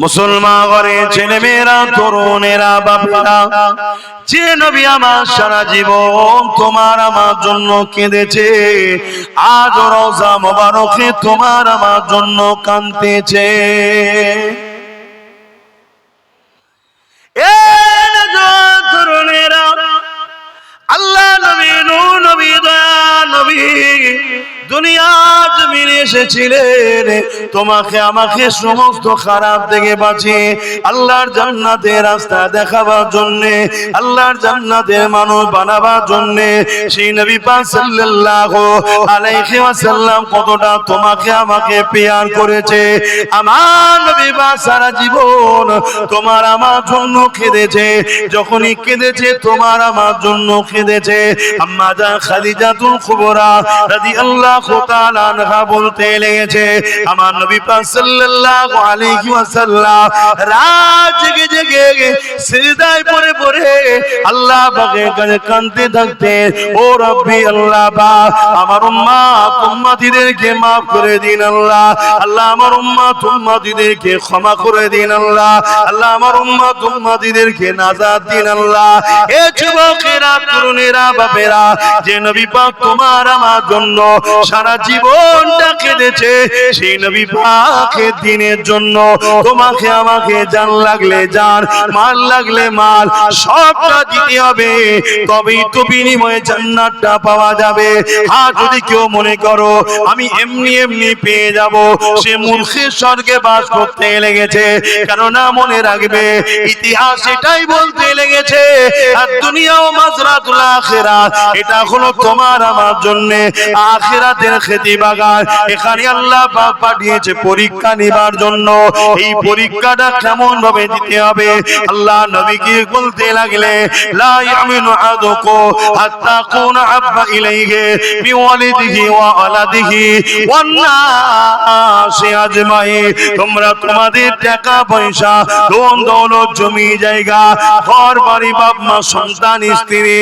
মুসলমান ঘরে ছেলেমেয়েরা, তরুণেরা, বাপেরা, যে নবী আমার সারা জীবন তোমার আমার জন্য কেঁদেছে, আজ রওজা মোবারকে তোমার আমার জন্য কাঁদতেছে। তরুণেরা, আল্লাহ নবী, নূর নবী, দয়া নবী দুনিয়ার জমিনে এসেছিলেন তোমাকে আমাকে সমস্ত খারাপ থেকে বাঁচিয়ে আল্লাহর জান্নাতের রাস্তা দেখাবার জন্য, আল্লাহর জান্নাতের মানুষ বানাবার জন্য। সেই নবী পাক সাল্লাল্লাহু আলাইহি ওয়াসাল্লাম কতটা তোমাকে আমাকে পেয়ার করেছে। আমার নবী পাক সারা জীবন তোমার আমার জন্য কেঁদেছে, যখনই কেঁদেছে তোমার আমার জন্য কেঁদেছে। আম্মা জান খাদিজাতুল কুবরা রাদিয়াল্লাহু তাআলা আনহা বলতে লেগেছে, আমার নবী পাক সাল্লাল্লাহু আলাইহি ওয়াসাল্লাম রাত জেগে জেগে সিজদায় পড়ে পড়ে আল্লাহ পাকের কাছে কাঁদতে থাকতেন, ও রব্বি আল্লাহ পাক, আমার উম্মত উম্মতিদেরকে maaf করে দিন আল্লাহ, আল্লাহ আমার উম্মত উম্মতিদেরকে ক্ষমা করে দিন আল্লাহ, আল্লাহ আমার উম্মত উম্মতিদেরকে নাজাত দিন আল্লাহ। এ যুবকেরা, তরুণেরা, বাপেরা, যে নবী পাক তোমার আমার জন্য সারা জীবনটা কেঁদেছে, সেই নবী পাকের দিনের জন্য তোমাকে আমাকে জান লাগলে জান, মাল লাগলে মাল, সবটা দিতে হবে, তবেই তো বিনিময়ে জান্নাতটা পাওয়া যাবে। আর যদি কেউ মনে করো আমি এমনি এমনি পেয়ে যাব, সে মূর্খের স্বর্গে বাস করতে লেগেছে। কেননা মনে রাখবে, ইতিহাস এটাই বলতে লেগেছে, আর দুনিয়াও মাজরাতুল আখিরাত, এটা হলো তোমার আমার জন্য আখিরাতের খেতি বাগান। এখানে আল্লাহ পাক পাঠিয়েছে পরীক্ষা নেবার জন্য। এই পরীক্ষাটা কেমন ভাবে দিতে হবে, আল্লাহ নবীকে বলতে লাগলে, লা ইয়ামিনু আহাদুকু হাত্তা কুনা আব্বা ইলাইহি বিওয়ালিদিহি ওয়া ওয়ালাদিহি ওয়ান নাসি আজমাইন। তোমরা তোমাদের টাকা পয়সা, ধন দৌলত, জমি জায়গা, ঘর বাড়ি, বাপ মা, সন্তান, স্ত্রী,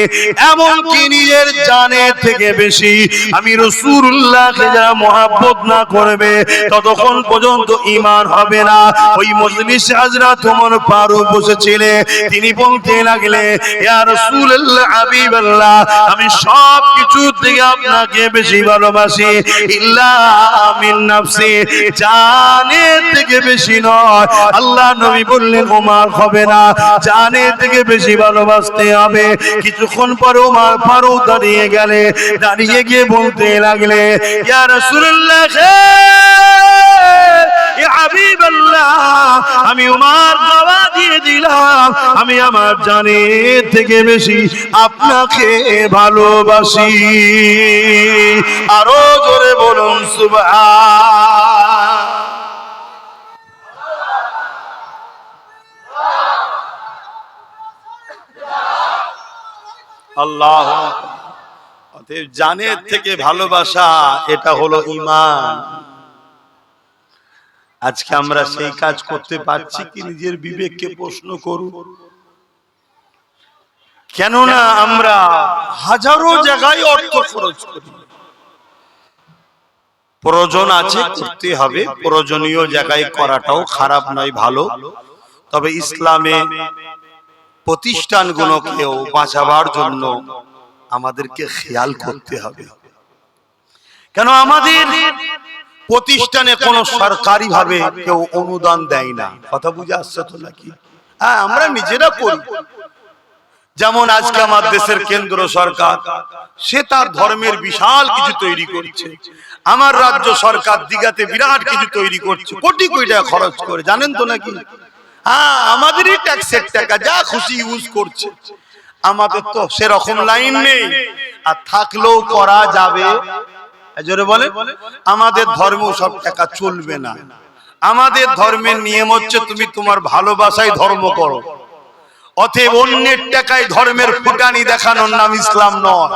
এমনকি নিজের জানের থেকে বেশি আমি রাসূলুল্লাহকে যারা মহব্বত না করবে ততক্ষণ পর্যন্ত ঈমান হবে না। ওই মজলিসে হযরত ওমর ফারুক বসেছিলেন, তিনি বলতে লাগলে, ইয়া রাসূলুল্লাহ, হাবিবাল্লাহ, আমি সব কিছু থেকে আপনাকে বেশি ভালোবাসি, ইল্লা মিন নাফসি, জানের থেকে বেশি নয়। আল্লাহ নবী বললেন, ওমর হবে না, জানের থেকে বেশি ভালোবাসতে হবে। কিছুক্ষণ পরে ওমর ফারুক দাঁড়িয়ে গেলে, দাঁড়িয়ে গিয়ে বলতে লাগলে, ইয়া রাসূলুল্লাহ, ইয়া হাবিবাল্লাহ, আমি ওমর দাওয়া দিয়ে দিলাম, আমি আমার জানের থেকে বেশি আপনাকে ভালোবাসি। আরো জোরে বলুন সুবহান। আল্লাহ, অতএব জানের থেকে ভালোবাসা, এটা হলো ঈমান। আজকে আমরা সেই কাজ করতে পারছি কি? নিজের বিবেককে প্রশ্ন করুন। কেননা আমরা হাজারো জায়গায় অর্থ খরচ করি, প্রয়োজন আছে করতে হবে, প্রয়োজনীয় জায়গায় করাটাও খারাপ নয়, ভালো। তবে ইসলামে প্রতিষ্ঠানগুলোকেও বাঁচাবার জন্য আমাদেরকে খেয়াল করতে হবে। কেন আমাদের প্রতিষ্ঠানে কোনো সরকারি ভাবে কেউ অনুদান দেয় না, কথা বুঝে আসছে তো নাকি? হ্যাঁ, আমরা নিজেরা করি। যেমন আজকে আমার দেশের কেন্দ্র সরকার, সে তার ধর্মের বিশাল কিছু তৈরি করছে। আমার রাজ্য সরকার দিঘাতে বিরাট কিছু তৈরি করছে, কোটি কোটি টাকা খরচ করে, জানেন তো নাকি? হ্যাঁ, আমাদেরই ট্যাক্সের টাকা, যা খুশি ইউজ করছে। আমাদের তো সেরকম লাইন নেই, আর থাকলেও করা যাবে। জোরে বলে, আমাদের ধর্মেও সব টাকা চলবে না। আমাদের ধর্মের নিয়ম হচ্ছে তুমি তোমার ভালোবাসায় ধর্ম করো। অতএব অন্যের টাকায় ধর্মের ফুটানি দেখানোর নাম ইসলাম নয়।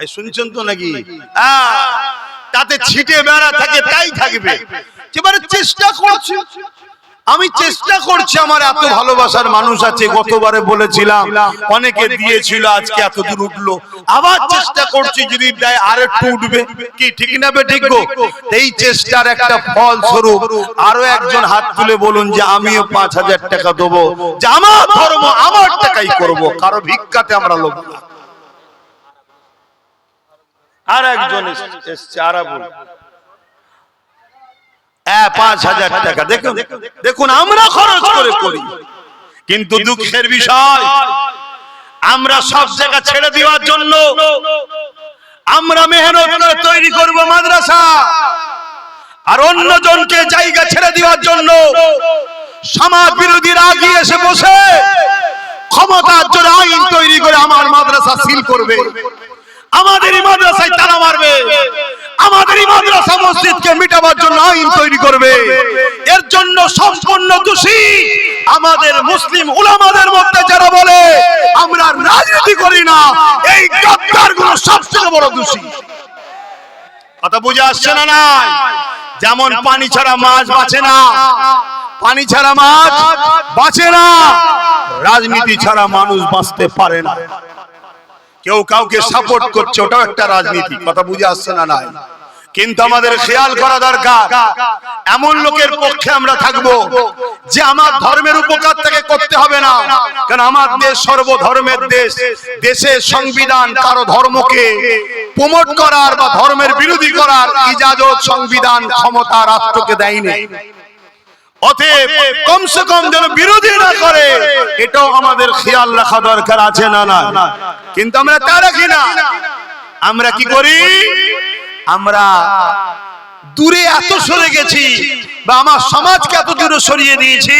এই শুনছেন তো নাকি? তাতে ছিটে বেড়া থাকে, তাই থাকবে। এবারে চেষ্টা করছে আমি চেষ্টা করছি, আমার এত ভালোবাসার মানুষ আছে, গতবারে বলেছিলাম অনেকে দিয়েছিল, আজকে এত দূর উঠলো, আবার চেষ্টা করছি, যদি দেয় আর একটু উঠবে, কি ঠিক না বে ঠিক গো? এই চেষ্টার একটা ফল স্বরূপ আরো একজন হাত তুলে বলুন যে আমিও 5,000 টাকা দেবো, যে আমার ধর্ম আমার টাকাই করব, কারো ভিক্ষাতে আমরা লোভ না। আর একজন এসছে আরাবুল, 5,000 টাকা। দেখুন দেখুন আমরা খরচ করে করি, কিন্তু দুঃখের বিষয় আমরা সব জায়গা ছেড়ে দেওয়ার জন্য আমরা মেহনত করে তৈরি করব মাদ্রাসা, আর অন্যজনকে জায়গা ছেড়ে দেওয়ার জন্য সমাজ বিরোধীরা আগিয়ে এসে বসে ক্ষমতার জন্য আইন তৈরি করে আমার মাদ্রাসা সিল করবে, আমাদেরই মাদ্রাসায় তালা মারবে, আমাদেরই মাদ্রাসা মসজিদকে মিটাবার জন্য আইন তৈরি করবে। এর জন্য সম্পূর্ণ দোষী আমাদের মুসলিম উলামাদের মধ্যে যারা বলে আমরা রাজনীতি করি না, এই গাদ্দারগুলো সবচেয়ে বড় দোষী। কথা বুঝে আসছে না? না, যেমন পানি ছাড়া মাছ বাঁচে না, পানি ছাড়া মাছ বাঁচে না, রাজনীতি ছাড়া মানুষ বাঁচতে পারে না। কেউ কাউকে সাপোর্ট করছে, ওটাও একটা রাজনীতি। কথা বুঝে আসছে না? নাই। কিন্তু আমাদের খেয়াল করা দরকার, এমন লোকের পক্ষে আমরা থাকবো যে আমার ধর্মের উপকার তাকে করতে হবে না, কারণ আমার দেশ সর্বধর্মের দেশ। দেশের সংবিধান কারো ধর্মকে প্রমোট করার বা ধর্মের বিরোধী করার ইজাজত সংবিধান ক্ষমতা রাষ্ট্রকে দেয়নি। অতএব কমসে কম যেন বিরোধী না করে, এটাও আমাদের খেয়াল রাখা দরকার আছে না? না, কিন্তু আমরা তা রাখি না। আমরা কি করি? আমরা দূরে এত সরে গেছি, বা আমার সমাজকে এত দূরে সরিয়ে দিয়েছি,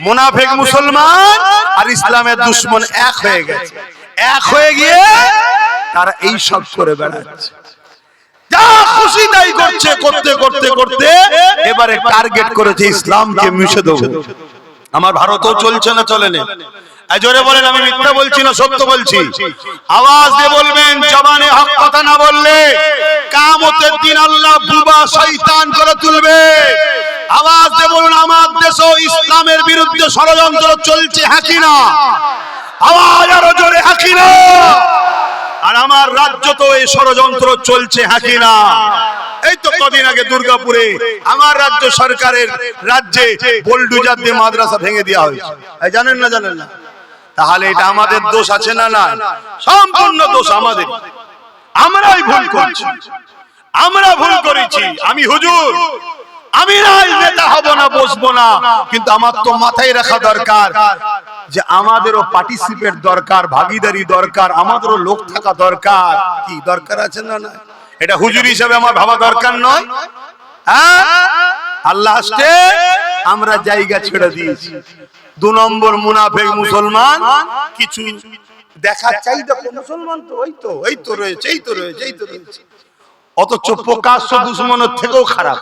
মুনাফিক মুসলমান আর ইসলামের দুশমন এক হয়ে গেছে। এক হয়ে গিয়ে তারা এই সব করে বেড়াচ্ছে, যা খুশি তাই করছে, করতে করতে করতে এবারে টার্গেট করেছে ইসলামকে মিশে দেবো। আমার ভারতও চলছে না, চলে না? জোরে বলেন, আমি মিথ্যা বলছি না, সত্য বলছি। আওয়াজ দিয়ে বলবেন, জবানে হক কথা না বললে কিয়ামতের দিন আল্লাহ বুবা শয়তান করে তুলবে। আওয়াজ দিয়ে বলুন, আমার দেশে ইসলামের বিরুদ্ধে ষড়যন্ত্র চলছে, হ্যাঁ কি না? আওয়াজ আরো জোরে, হ্যাঁ কি না? আর আমার রাজ্য তো এই ষড়যন্ত্র চলছে, হ্যাঁ কি না? এই তো কদিন আগে দুর্গাপুরে আমার রাজ্য সরকারের রাজ্যে বোলডুজার দিয়ে মাদ্রাসা ভেঙে দেওয়া হয়েছে, জানেন না? জানেন না? তাহলে এটা আমাদের দোষ আছে না? না, সম্পূর্ণ দোষ আমাদের। আমরাই ভুল করছি, আমরা ভুল করেছি। আমি হুজুর, আমি নাই নেতা হব না, বসবো না, কিন্তু আমার তো মাথায় রাখা দরকার যে আমাদেরও পার্টিসিপেট দরকার, ভাগিদারি দরকার, আমাদেরও লোক থাকা দরকার। কি দরকার আছে না? না, এটা হুজুর হিসেবে আমার ভাবা দরকার নয়? হ্যাঁ, আল্লাহ আসতে আমরা জায়গা ছেড়ে দিয়েছি। 2 নম্বর মুনাফিক মুসলমান কিছু দেখা চাই, দেখো মুসলমান তো এই তো রয়েছে, এই তো রয়েছে, এই তো রয়েছে, অথচ প্রকাশ্য দুশমনের থেকেও খারাপ।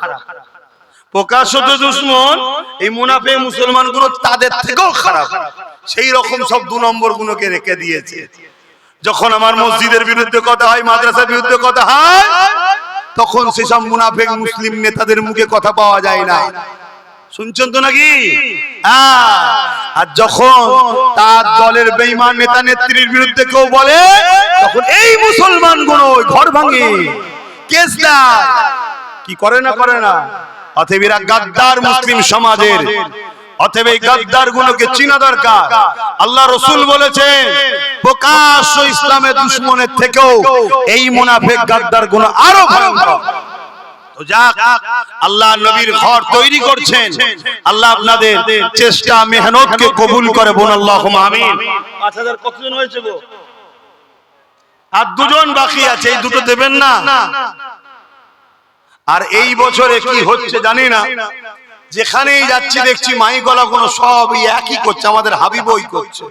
প্রকাশ্য দুশমন এই মুনাফিক মুসলমান গুলো তাদের থেকেও খারাপ। সেই রকম সব 2 নম্বর গুলোকে রেখে দিয়েছে। যখন আমার মসজিদের বিরুদ্ধে কথা হয়, মাদ্রাসার বিরুদ্ধে কথা হয়, তখন সেসব মুনাফিক মুসলিম নেতাদের মুখে কথা পাওয়া যায় না। শুনছেন তো নাকি? আর যখন তার দলের বেঈমান নেতা নেত্রীর বিরুদ্ধে কেউ বলে, তখন এই মুসলমান গুলো ঘর ভাঙে, কেস দেয়, কি করে না? করে না? অতএব এরা গাদ্দার মুসলিম সমাজের। অতএব এই গাদ্দার গুলোকে চিনা দরকার। আল্লাহ রাসূল বলেছেন, প্রকাশ্য ইসলামের দুশমনের থেকেও এই মুনাফিক গাদ্দার গুলো আরো ভয়ঙ্কর। তো যাক, আল্লাহ নবীর ঘর তৈরি করছেন, আল্লাহ আপনাদের চেষ্টা মেহনতকে কবুল করে। বোন আল্লাহুম্মা আমিন। 5000 কতজন হয়েছে গো? আর 2 জন বাকি আছে, এই দুটো দেবেন না? আর এই বছরে কি হচ্ছে জানি না, যেখানেই যাচ্ছি দেখছি মাইকলা কোনো সব একই করছে, আমাদের হাবিবই করছে,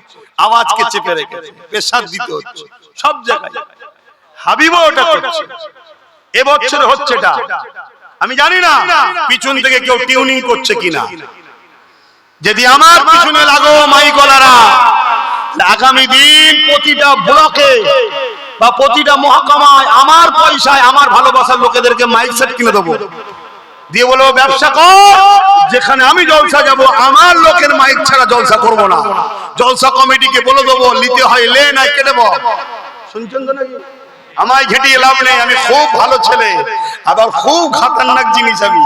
আওয়াজকে চেপে রেখেছে, প্রেসার দিতে হচ্ছে সব জায়গায়, হাবিবও ওটা করছে। এবছর হচ্ছে এটা, আমি জানি না পিছন থেকে কেউ টিউনিং করছে কিনা। যদি আমার পিছনে লাগো মাইকলারা, আগামী দিন প্রতিটা ব্লকে বা প্রতিটা মহকুমায় আমার পয়সায় আমার ভালোবাসার লোকেদেরকে মাইক সেট কিনে দেবো। দিয়ে বলবো ব্যবসা কর, যেখানে আমি জলসা যাব আমার লোকের মাইক ছাড়া জলসা করব না। জলসা কমিটিকে বলে দেবো নিতে হয় লে, নাই কেটে দেবো। শুনছেন তো নাকি? আমায় ঘেটিয়ে লাভ নেই, আমি খুব ভালো ছেলে, আবার খুব খাতারনাক জিনিস আমি।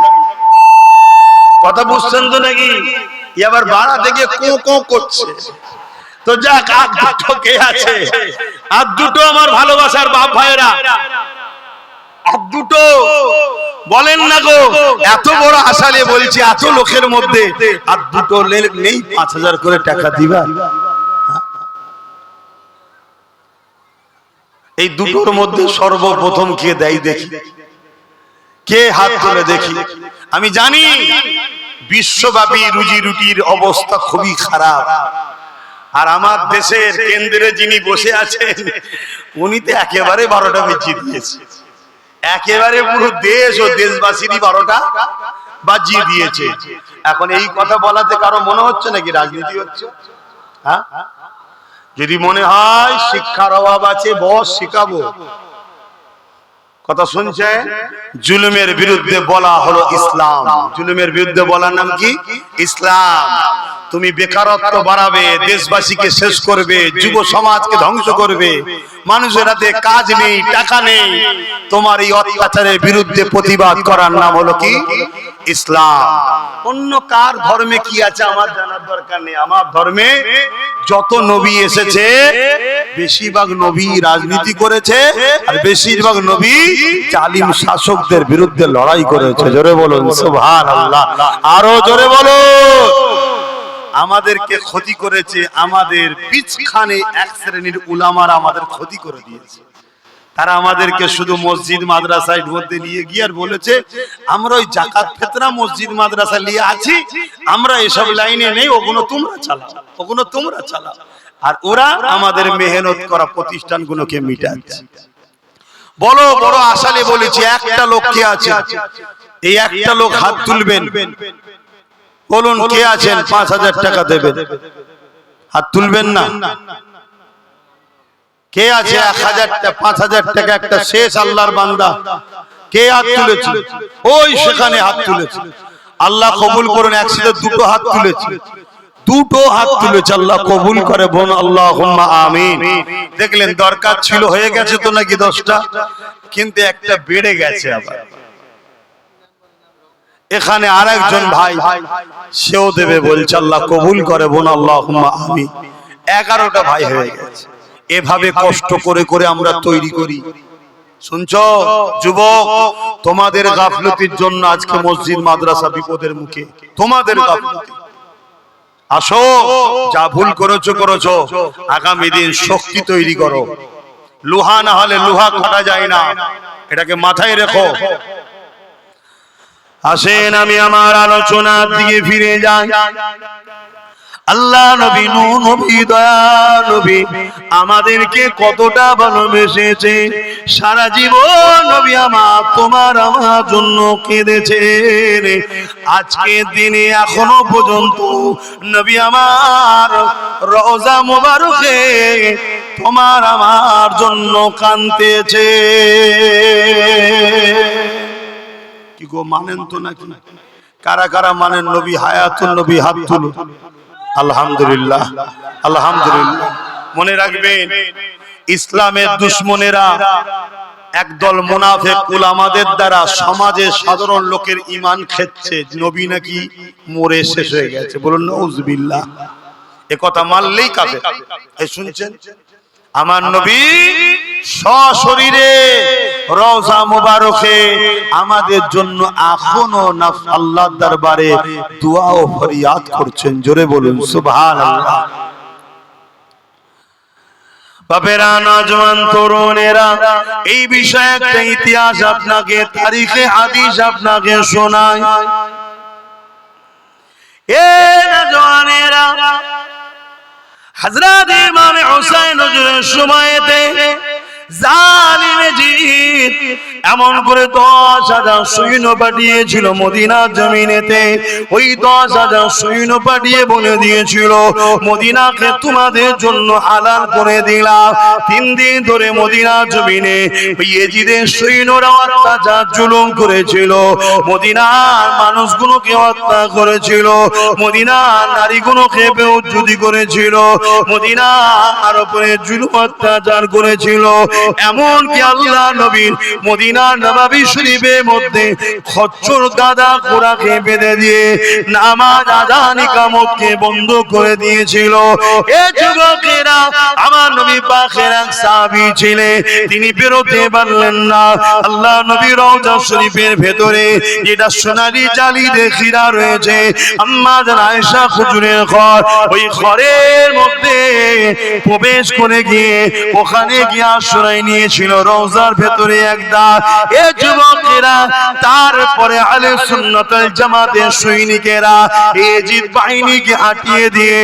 কথা বুঝছেন তো নাকি? এবার বাড়া দেখে কো কো করছে। তো যাক, আর দুটো কে আছে? আর দুটো আমার ভালোবাসার বাপ ভাইয়েরা, আর দুটো বলেন না গো, এত বড় আশা নিয়ে বলছি, এত লোকের মধ্যে আর দুটো নেই 5000 করে টাকা দিবা? এই দুটোর মধ্যে সর্বপ্রথম কে দেয় দেখি, কে হাত তুলে দেখি। আমি জানি বিশ্বব্যাপী রুজি রুটির অবস্থা খুবই খারাপ, আর আমার দেশের কেন্দ্রে যিনি বসে আছেন উনি তো একেবারে 12টা বেজিয়ে দিয়েছে, একেবারে পুরো দেশ ও দেশবাসীরই 12টা বাজিয়ে দিয়েছে। এখন এই কথা বলাতে কারো মনে হচ্ছে নাকি রাজনীতি হচ্ছে? হ্যাঁ, যদি মনে হয় শিক্ষার অভাব আছে, বস শিখাবো। কথা শুনছে? জুলুমের বিরুদ্ধে বলা হলো ইসলাম। জুলুমের বিরুদ্ধে বলার নাম কি? ইসলাম। তুমি বেকারত্ব বাড়াবে, দেশবাসীকে শেষ করবে, যুব সমাজকে ধ্বংস করবে, মানুষের হাতে কাজ নেই, টাকা নেই। তোমার এই অত্যাচারের বিরুদ্ধে প্রতিবাদ করার নাম হলো কি? ইসলাম। অন্য কার ধর্মে কি আছে আমার জানার দরকার নেই। আমার ধর্মে যত নবী এসেছে বেশিরভাগ নবী রাজনীতি করেছে, আর বেশিরভাগ নবী জালিম শাসকদের বিরুদ্ধে লড়াই করেছে। জোরে বলুন সুবহানাল্লাহ, আরো জোরে বলুন। আমাদেরকে ক্ষতি করেছে, আমাদের পিছখানে এক শ্রেণীর উলামারা আমাদের ক্ষতি করে দিয়েছে। তারা আমাদেরকে শুধু মসজিদ মাদ্রাসার মধ্যে নিয়ে গিয়ে আর বলেছে আমরা ওই যাকাত ফিতরা মসজিদ মাদ্রাসা নিয়ে আছি, আমরা এসব লাইনে নেই, ওগুলো তোমরা চালাও, ওগুলো তোমরা চালাও। আর ওরা আমাদের মেহনত করা প্রতিষ্ঠানগুলোকে মিটাচ্ছে। বড় বড় আশালে বলেছি, একটা লোক কে আছে? এই একটা লোক হাত তুলবেন, বলুন কে আছেন? 5000 টাকা দেবেন। হাত তুলবেন না? কে আছে? 5000 টাকা একটা শেষ আল্লাহর বান্দা কে হাত তুলেছে? ওই সেখানে হাত তুলেছে। আল্লাহ কবুল করুন। একসাথে দুটো হাত তুলেছে, দুটো হাত তুলেছে, আল্লাহ কবুল করে। বোন আল্লাহুম্মা আমিন। দেখলেন দরকার ছিল, হয়ে গেছে তো নাকি 10টা, কিন্তু একটা বেড়ে গেছে। আবার এখানে আরেকজন ভাই সেও দেবে বলছে, আল্লাহ কবুল করে। বোন আল্লাহুম্মা আমিন। 11টা ভাই হয়ে গেছে। এভাবে কষ্ট করে করে আমরা তৈরি করি। শুনছো যুবক, তোমাদের গাফলতির জন্য আজকে মসজিদ মাদ্রাসা বিপদের মুখে, তোমাদের গাফলতি। আসো, যা ভুল করেছো করেছো, আগামী দিন শক্তি তৈরি করো। লোহা না হলে লোহা কাটা যায় না, এটাকে মাথায় রেখো। আসেন আমি আমার আলোচনার দিকে ফিরে যাই। আল্লাহ নবী নূহ নবী দয়া নবী আমাদেরকে কতটা ভালোবেসেছে, সারা জীবন নবী আমার তোমার আমার জন্য কেঁদেছেন। আজকে দিনে এখনো পর্যন্ত নবী আমার রওজা মোবারকে তোমার আমার জন্য কাঁদতেছে। কি গো, মানেন তো নাকি? কারা কারা মানেন নবী হায়াতুন নবী? হাত তুলুন। আলহামদুলিল্লাহ, আলহামদুলিল্লাহ। মনে রাখবেন, ইসলামের দুশমনেরা একদল মুনাফিক উলামাদের দ্বারা সমাজের সাধারণ লোকের ঈমান খেচ্ছে, নবী নাকি মরে শেষ হয়ে গেছে। বলুন নাউজুবিল্লাহ। এ কথা মানলেই কাফের। এই শুনছেন, আমার নবী সশরীরে রওজা মুবারকে আমাদের জন্য এখনো আল্লাহর দরবারে দোয়া ও ফরিয়াদ করছেন। জোরে বলুন সুবহানাল্লাহ। বাপেরা, নওজওয়ান তরুণেরা, এই বিষয়ে একটা ইতিহাস আপনাকে, তারিখে হাদিস আপনাকে শোনাই। এ নওজওয়ানেরা, হযরত ইমাম হুসাইন হুজুরের সময়তে জালিম জিদ এমন করে 10,000 সৈন্য পাঠিয়েছিল মদিনার জমিনেতে। ওই 10,000 সৈন্য পাঠিয়ে বলে দিয়েছিল মদিনাকে তোমাদের জন্য হালাল করে দিলাম। 3 দিন ধরে মদিনার জমিনে ইয়েজিদের সৈন্যরা অত্যাচার জুলুম করেছিল, মদিনার মানুষগুলোকে হত্যা করেছিল, মদিনার নারীগুলোকে বেউজ্জতি করেছিল, মদিনার উপরে জুলুম অত্যাচার করেছিল। এমনকি আল্লাহ নবীর মদিনার নববী শরীফের মধ্যে খচ্চর গাদা ঘোড়াকে বেঁধে দিয়ে নামাজ আযান ইকামতকে বন্ধ করে দিয়েছিল। এ যুবকেরা, আমার নবী পাকের এক সাহাবী ছিলেন, তিনি বেরোতে পারলেন না। আল্লাহ নবী রওজা শরীফের ভেতরে যেটা সোনালী জালি দিয়ে ঘেরা রয়েছে, আম্মা জান আয়েশা হুজুরের ঘর, ওই ঘরের মধ্যে প্রবেশ করে গিয়ে ওখানে গিয়ে আশ্রয় নিয়েছিল রওজার ভেতরে একদা। এ যুবকেরা, তারপরে আহলে সুন্নাত ওয়াল জামাতের সৈনিকেরা ইয়েজিদ বাহিনীকে হাঁটিয়ে দিয়ে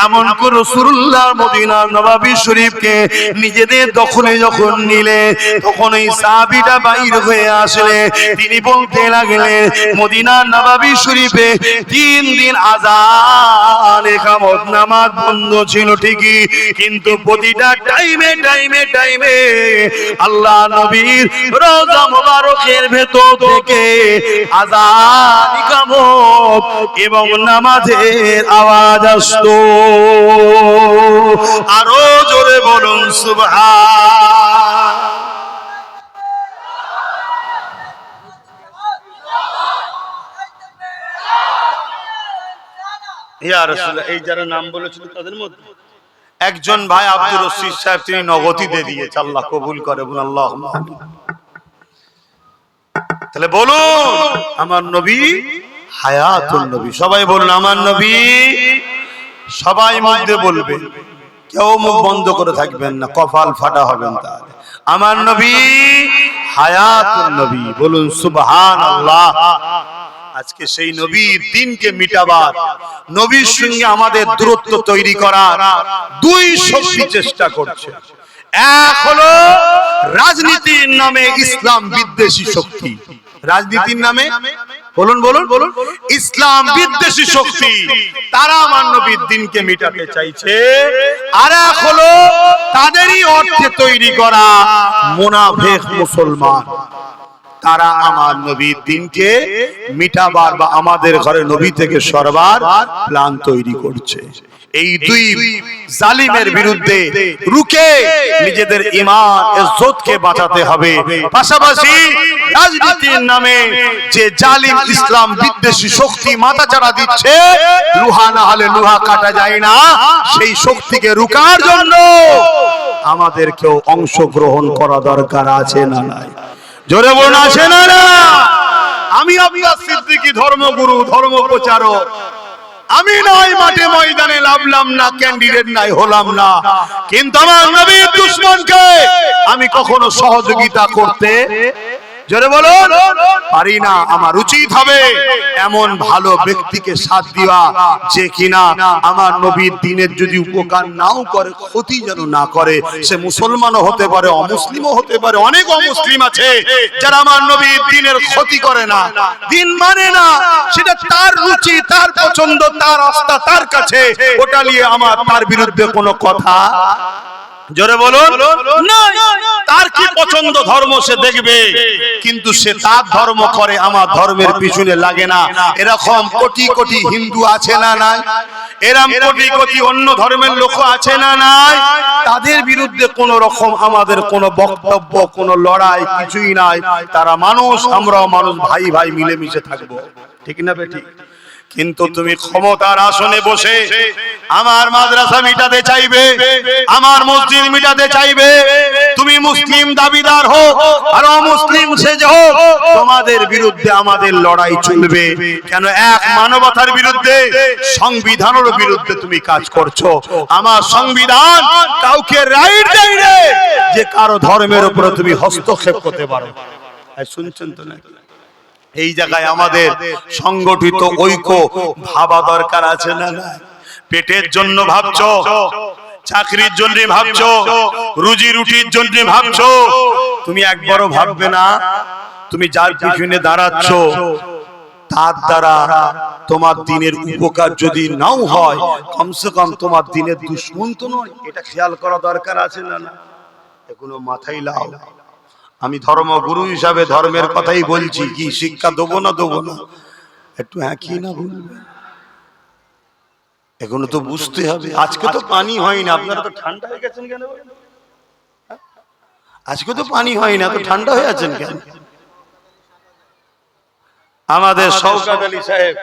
এমন করে রাসূলুল্লাহ মদিনার নববী শরীফকে নিজেদের দখলে যখন নিলে, তখন এই সাহাবীটা বাইর হয়ে আসলে তিনি বলতে লাগলেন মদিনার নববী শরীফে 3 দিন আযান ইকামত নামাজ বন্ধ ছিল ঠিকই, কিন্তু প্রতিটা টাইমে আল্লাহ নবীর রওজা মুবারকের ভেতর থেকে আযান ইকামত এবং নামাজের আওয়াজ আসতো। আরো জোরে বলুন সুবহান। ইয়া রাসূলুল্লাহ, এই যারা নাম বলেছিল তাদের মধ্যে একজন ভাই আব্দুর রশিদ সাহেব, তিনি নগদে দিয়েছে, আল্লাহ কবুল করে, বলুন আল্লাহুম্মা আমিন। তাহলে বলুন আমার নবী হায়াতুন নবী, সবাই বলুন আমার নবী। সবাই মধ্যে বলবেন, কেউ মুখ বন্ধ করে থাকবেন না, কপাল ফাটা হবেন। তাহলে আমার নবী হায়াতুন নবী, বলুন সুবহানাল্লাহ। আজকে সেই নবীর দিনকে মিটাবার, নবীর সঙ্গে আমাদের দূরত্ব তৈরি করার 2 শক্তি চেষ্টা করছে। এক হলো রাজনীতির নামে ইসলাম বিদ্বেষী শক্তি, রাজনীতির নামে বলুন বলুন বলুন ইসলাম বিদ্বেষী শক্তি, তারা আমার নবীর দিনকে মিটাতে চাইছে। আর এক হলো তাদেরই অর্থে তৈরি করা মুনাফিক মুসলমান, তারা আমার নবীর দিনকে মিটাবার বা আমাদের ঘরে নবী থেকে সরবার প্ল্যান তৈরি করছে। এই 2 জালিমের বিরুদ্ধে রুখে নিজেদের ঈমান ইজ্জতকে বাঁচাতে হবে। পাশাপাশি রাজনীতির নামে যে জালিম ইসলাম বিদ্বেষী শক্তি মাথাচাড়া দিচ্ছে, লোহা না হলে লোহা কাটা যায় না, সেই শক্তিকে রুখার জন্য আমাদেরকেও অংশগ্রহণ করা দরকার আছে না নাই? জোরে বলুন আছে না না? আমি আব্বাস সিদ্দিকী ধর্মগুরু, ধর্ম প্রচারক, আমি নাই মাঠে ময়দানে লাভলাম না, ক্যান্ডিডেট নাই হলাম না, কিন্তু আমার নবীর দুশমনকে আমি কখনো সহযোগিতা করতে, জোরে বলুন, পারি না। আমার উচিত হবে এমন ভালো ব্যক্তিকে সাথ দেওয়া যে কিনা আমার নবীর দিনের যদি উপকার নাও করে, ক্ষতি যেন না করে। সে মুসলমানও হতে পারে, অমুসলিমও হতে পারে। অনেক অমুসলিম আছে যারা আমার নবীর দিনের ক্ষতি করে না, দিন মানে না, সেটা তার রুচি, তার পছন্দ, তার আস্থা তার কাছে, ওটা নিয়ে আমার তার বিরুদ্ধে কোনো কথা, জোরে বলুন, তার কি পছন্দ ধর্ম সে দেখবে, কিন্তু সে তার ধর্ম করে, আমার ধর্মের পিছনে লাগে না। এরকম কোটি কোটি হিন্দু আছে না নাই? এরকম কোটি কোটি অন্য ধর্মের লোক আছে না নাই? তাদের বিরুদ্ধে কোন রকম আমাদের কোনো বক্তব্য, কোনো লড়াই কিছুই নাই। তারা মানুষ, আমরাও মানুষ, ভাই ভাই মিলেমিশে থাকবো, ঠিক না বেঠিক? কিন্তু তুমি ক্ষমতার আসনে বসে আমার মাদ্রাসা মিটাতে চাইবে, আমার মসজিদ মিটাতে চাইবে, তুমি মুসলিম দাবিদার হো আর অমুসলিম সেজে হো, তোমাদের বিরুদ্ধে আমাদের লড়াই চলবে। কেন? এক মানবতার বিরুদ্ধে, সংবিধানের বিরুদ্ধে তুমি কাজ করছো। আমার সংবিধান কাউকে রাইট দেয় না যে কারো ধর্মের উপরে তুমি হস্তক্ষেপ করতে পারো। শুনছেন তো নাকি? এই জায়গায় আমাদের সংগঠিত ঐক্য ভাবা দরকার আছে না? পেটের জন্য ভাবছো, চাকরির জন্য ভাবছো, রুজি রুটির জন্য ভাবছো, তুমি একবারও ভাববে না তুমি যার পিছনে দাঁড়াচ্ছ তার দ্বারা তোমার দিনের উপকার যদি নাও হয়, কমসে কম তোমার দিনের দুশ্মন তো নয়। এটা খেয়াল করা দরকার আছে না? এগুলো মাথায় লাও। আমি ধর্মগুরু হিসাবে ধর্মের কথাই বলছি, কি শিক্ষা দেবো না দেবো না একটু একই না বলবে, এগুলো তো বুঝতে হবে। আজকে তো পানি হয় না, আপনারা তো ঠান্ডা হয়ে গেছেন কেন? আজকে তো পানি হয় না, তো ঠান্ডা হয়ে আছেন কেন? আমাদের শওকত আলী সাহেব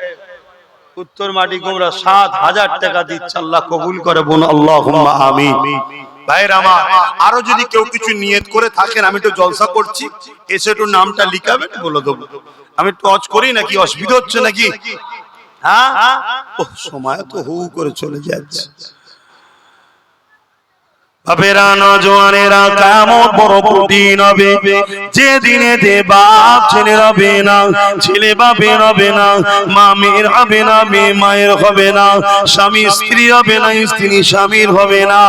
উত্তর মাটি গোমরা ৭,০০০ টাকা দিচ্ছে, আল্লাহ কবুল করে বোন, আল্লাহুম্মা আমিন। ভাইরা আমার, আরো যদি কেউ কিছু নিয়ত করে থাকেন, আমি তো জলসা করছি, এসে একটু নামটা লিখাবেন, বলে দেবো। আমি টচ করি নাকি, অসুবিধা হচ্ছে নাকি? হ্যাঁ, সময় তো হু করে চলে যাচ্ছে। বাপেরা নওজওয়ানেরা, কিয়ামত বড় কঠিন হবে, যে দিনে দে বাপ ছেলে হবে না, ছেলে বাপের হবে না, মা মেয়ের হবে না, মেয়ে মায়ের হবে না, স্বামী স্ত্রী হবে না, স্ত্রী স্বামীর হবে না।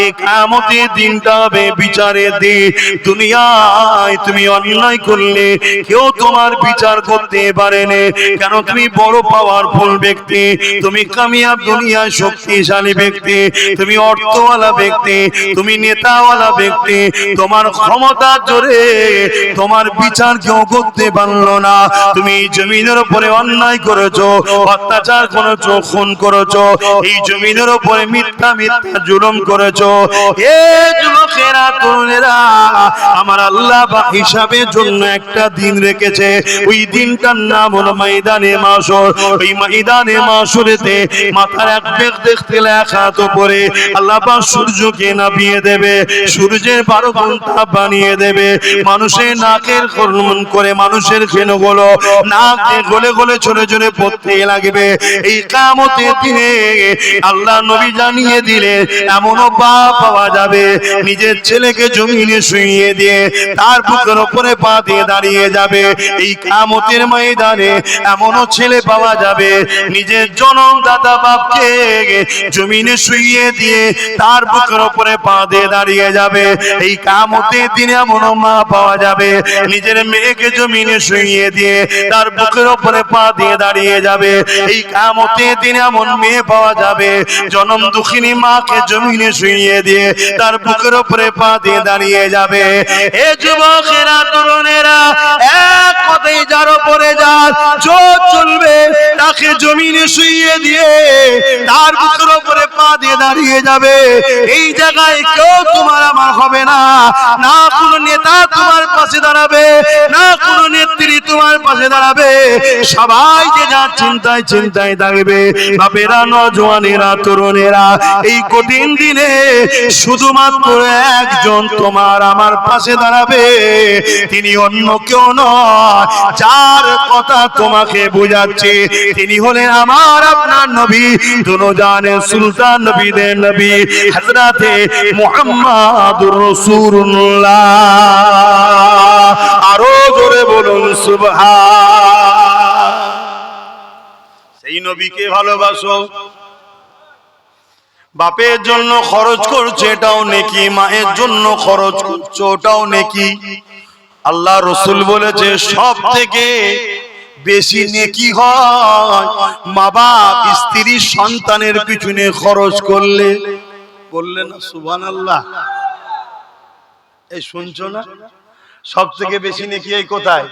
এই কিয়ামতের দিনটা হবে বিচারের দিন। দুনিয়ায় তুমি অন্যায় করলে কেউ তোমার বিচার করতে পারে না, কেন তুমি বড় পাওয়ারফুল ব্যক্তি, তুমি কামিয়াব দুনিয়ায় শক্তিশালী ব্যক্তি, তুমি অর্থওয়ালা ব্যক্তি, তুমি নেতাওয়ালা ব্যক্তি, তোমার ক্ষমতা জোরে তোমার বিচার কেউ করতে পারলো না। তুমি জমিনের উপরে অন্যায় করেছো, অত্যাচার করেছো, খুন করেছো, এই জমিনের উপরে মিথ্যা মিথ্যা জুলুম করেছো। এ যুবকেরা, তরুণেরা, আমার আল্লাহ হিসাবের জন্য একটা দিন রেখেছে, ওই দিনটার নাম হলো ময়দানে মাশর। ওই ময়দানে মাশরেতে মাথার এক বেগ দেখতে লেখা তো পরে আল্লাহ পাক সূর্যকে নামিয়ে দেবে, সূর্যের 12 ঘন্টা বানিয়ে দেবে, মানুষের নাকের কর্মন করে মানুষের খেনগুলো নাকে গলে গলে ছোটে ছোটে পড়তে লাগবে। এই কিয়ামতের দিনে আল্লাহ নবী জানিয়ে দিলে এমনও বাপ পাওয়া যাবে নিজের ছেলেকে জমিনে শুইয়ে দিয়ে তার বুকের উপরে পা দিয়ে দাঁড়িয়ে যাবে। এই কিয়ামতের ময়দানে এমনও ছেলে পাওয়া যাবে নিজের জনমদাতা বাপকে জমিনে শুইয়ে দিয়ে তার বুকের উপরে পা দিয়ে দাঁড়িয়ে যাবে। এই কিয়ামতের দিনে এমনও মা পাওয়া যাবে নিজের মেয়েকে জমিনে শুইয়ে দিয়ে তার বুকের উপরে পা দিয়ে দাঁড়িয়ে যাবে। এই কিয়ামতের দিনে এমন মেয়ে পাওয়া যাবে জনম দুঃখিনী মাকে জমিনে শুইয়ে দিয়ে তার বুকের উপরে পা দিয়ে দাঁড়িয়ে যাবে। এ যুবকেরা, তরুণেরা, এক কথাই যার উপরে যার জোর চলবে তাকে জমিনে শুইয়ে দিয়ে তার বুকের উপরে পা দিয়ে দাঁড়িয়ে যাবে। এই জায়গায় কেউ তোমার আমার হবে না, না কোনো নেতা তোমার পাশে দাঁড়াবে, না কোনো নেত্রী তোমার পাশে দাঁড়াবে, সবাই যে যার চিন্তায় চিন্তায় থাকবে। বাপেরা, নওজওয়ানেরা, তরুণেরা, এই কঠিন দিনে শুধুমাত্র একজন তোমার আমার পাশে দাঁড়াবে, তিনি অন্য কেউ নয়, যার কথা তোমাকে বোঝাচ্ছে তিনি হলেন আমার আপনার নবী, দুনিয়ার সুলতান নবীদের নবী হযরতে মুহাম্মাদুর রাসূলুল্লাহ। আরো জোরে বলুন সুবহান। সেই নবীকে ভালোবাসো, বাপের জন্য খরচ করছে এটাও নেকি, মায়ের জন্য খরচ করছো ওটাও নেকি। আল্লাহ রাসূল বলেছে সব থেকে বেশি নেকি হয় মা বাপ স্ত্রী সন্তানের পিছনে খরচ করলে। বললেন না সুবহানাল্লাহ? এই শুনছো না? সব থেকে বেশি নেকি এই কোথায়?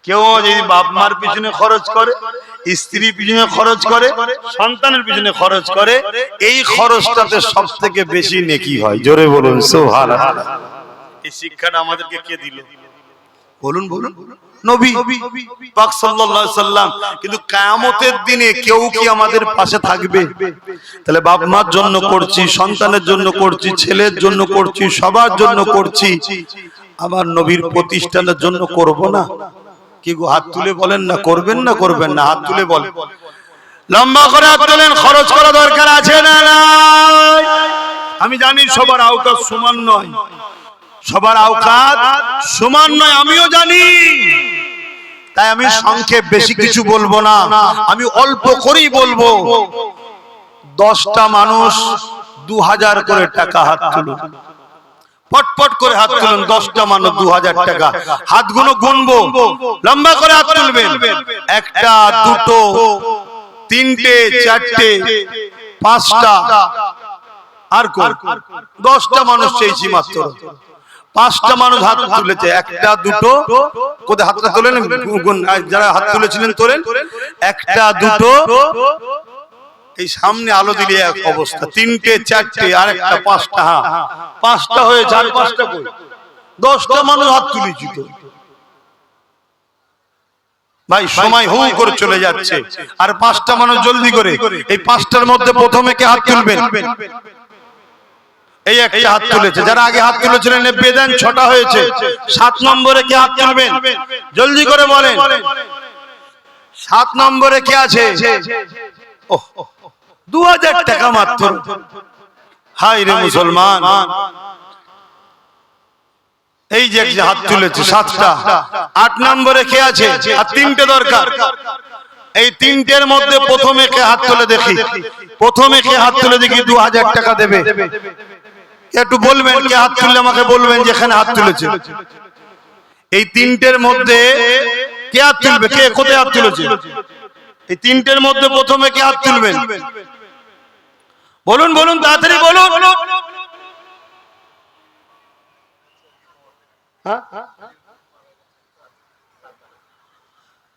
কেউ যদি বাপ মার পিছনে খরচ করে, স্ত্রীর পিছনে খরচ করে, সন্তানের পিছনে খরচ করে, এই খরচটাতে সব থেকে বেশি নেকি হয়। জোরে বলুন সুবহানাল্লাহ। এই শিক্ষাটা আমাদেরকে কে দিল? বলুন বলুন। নবী পাক সাল্লাল্লাহু আলাইহি সাল্লাম। কিন্তু কিয়ামতের দিনে কেউ কি আমাদের পাশে থাকবে? তাহলে বাপ মার জন্য করছি, সন্তানের জন্য করছি, ছেলের জন্য করছি, সবার জন্য করছি, আমার নবীর প্রতিষ্ঠানের জন্য করব না? কি গো, হাত তুলে বলেন না, করবেন না করবেন না? হাত তুলে বলেন, লম্বা করে হাত তোলেন। খরচ করা দরকার আছে না নাই? আমি জানি সবার আওকাত সমান নয়, সবার আওকাত সমান নয়, আমিও জানি। তাই আমি সংক্ষেপ বেশি কিছু বলবো না, আমি অল্প করেই বলবো। 10টা মানুষ 2000 করে টাকা হাত তুলুন, পটপট করে হাত তুলুন। 10টা মানুষ 2000 টাকা, হাতগুলো গুনবো, লম্বা করে হাত তুলবেন। 1টা 2টো 3টে 4টে 5টা, আর কোন 10টা মানুষ চেয়েছি মাত্র। 5টা মানুষ হাত তুলেছে, 1টা 2টো, কোথায় হাতটা তোলেন, যারা হাত তুলেছিলেন তোলেন। 1টা 2টো, এই সামনে আলো দিলে এক অবস্থা, 3টে 4টে, আর একটা 5টা, হ্যাঁ 5টা হয়ে 4-5টা কই, 10টা মানুষ হাত তুলেছি তো ভাই। সময় হু করে চলে যাচ্ছে, আর 5টা মানুষ জলদি করে। এই 5টার মধ্যে প্রথমে কে হাত তুলবেন? এই একটা হাত তুলেছে, যারা আগে হাত তুলেছিলেন বেদান 6টা হয়েছে। 7 নম্বরে কে হাত তুলবেন? জলদি করে বলেন। 7 নম্বরে কে আছে? 2000 টাকা মাত্র। হায় রে মুসলমান, এই যে একটা হাত তুলেছে 7টা। 8 নম্বরে কে আছে? আর 3টে দরকার। এই 3টের মধ্যে প্রথমে কে হাত তুলে দেখি, প্রথমে কে হাত তুলে দেখি 2000 টাকা দেবে। একটু বলবেন, কে হাত তুললে আমাকে বলবেন যেখানে হাত তুলেছে। এই 3টের মধ্যে কে হাত তুলবে? কে কোথায় হাত তুলেছে? এই 3টের মধ্যে প্রথমে কে হাত তুলবেন? বলুন বলুন, তাড়াতাড়ি বলুন।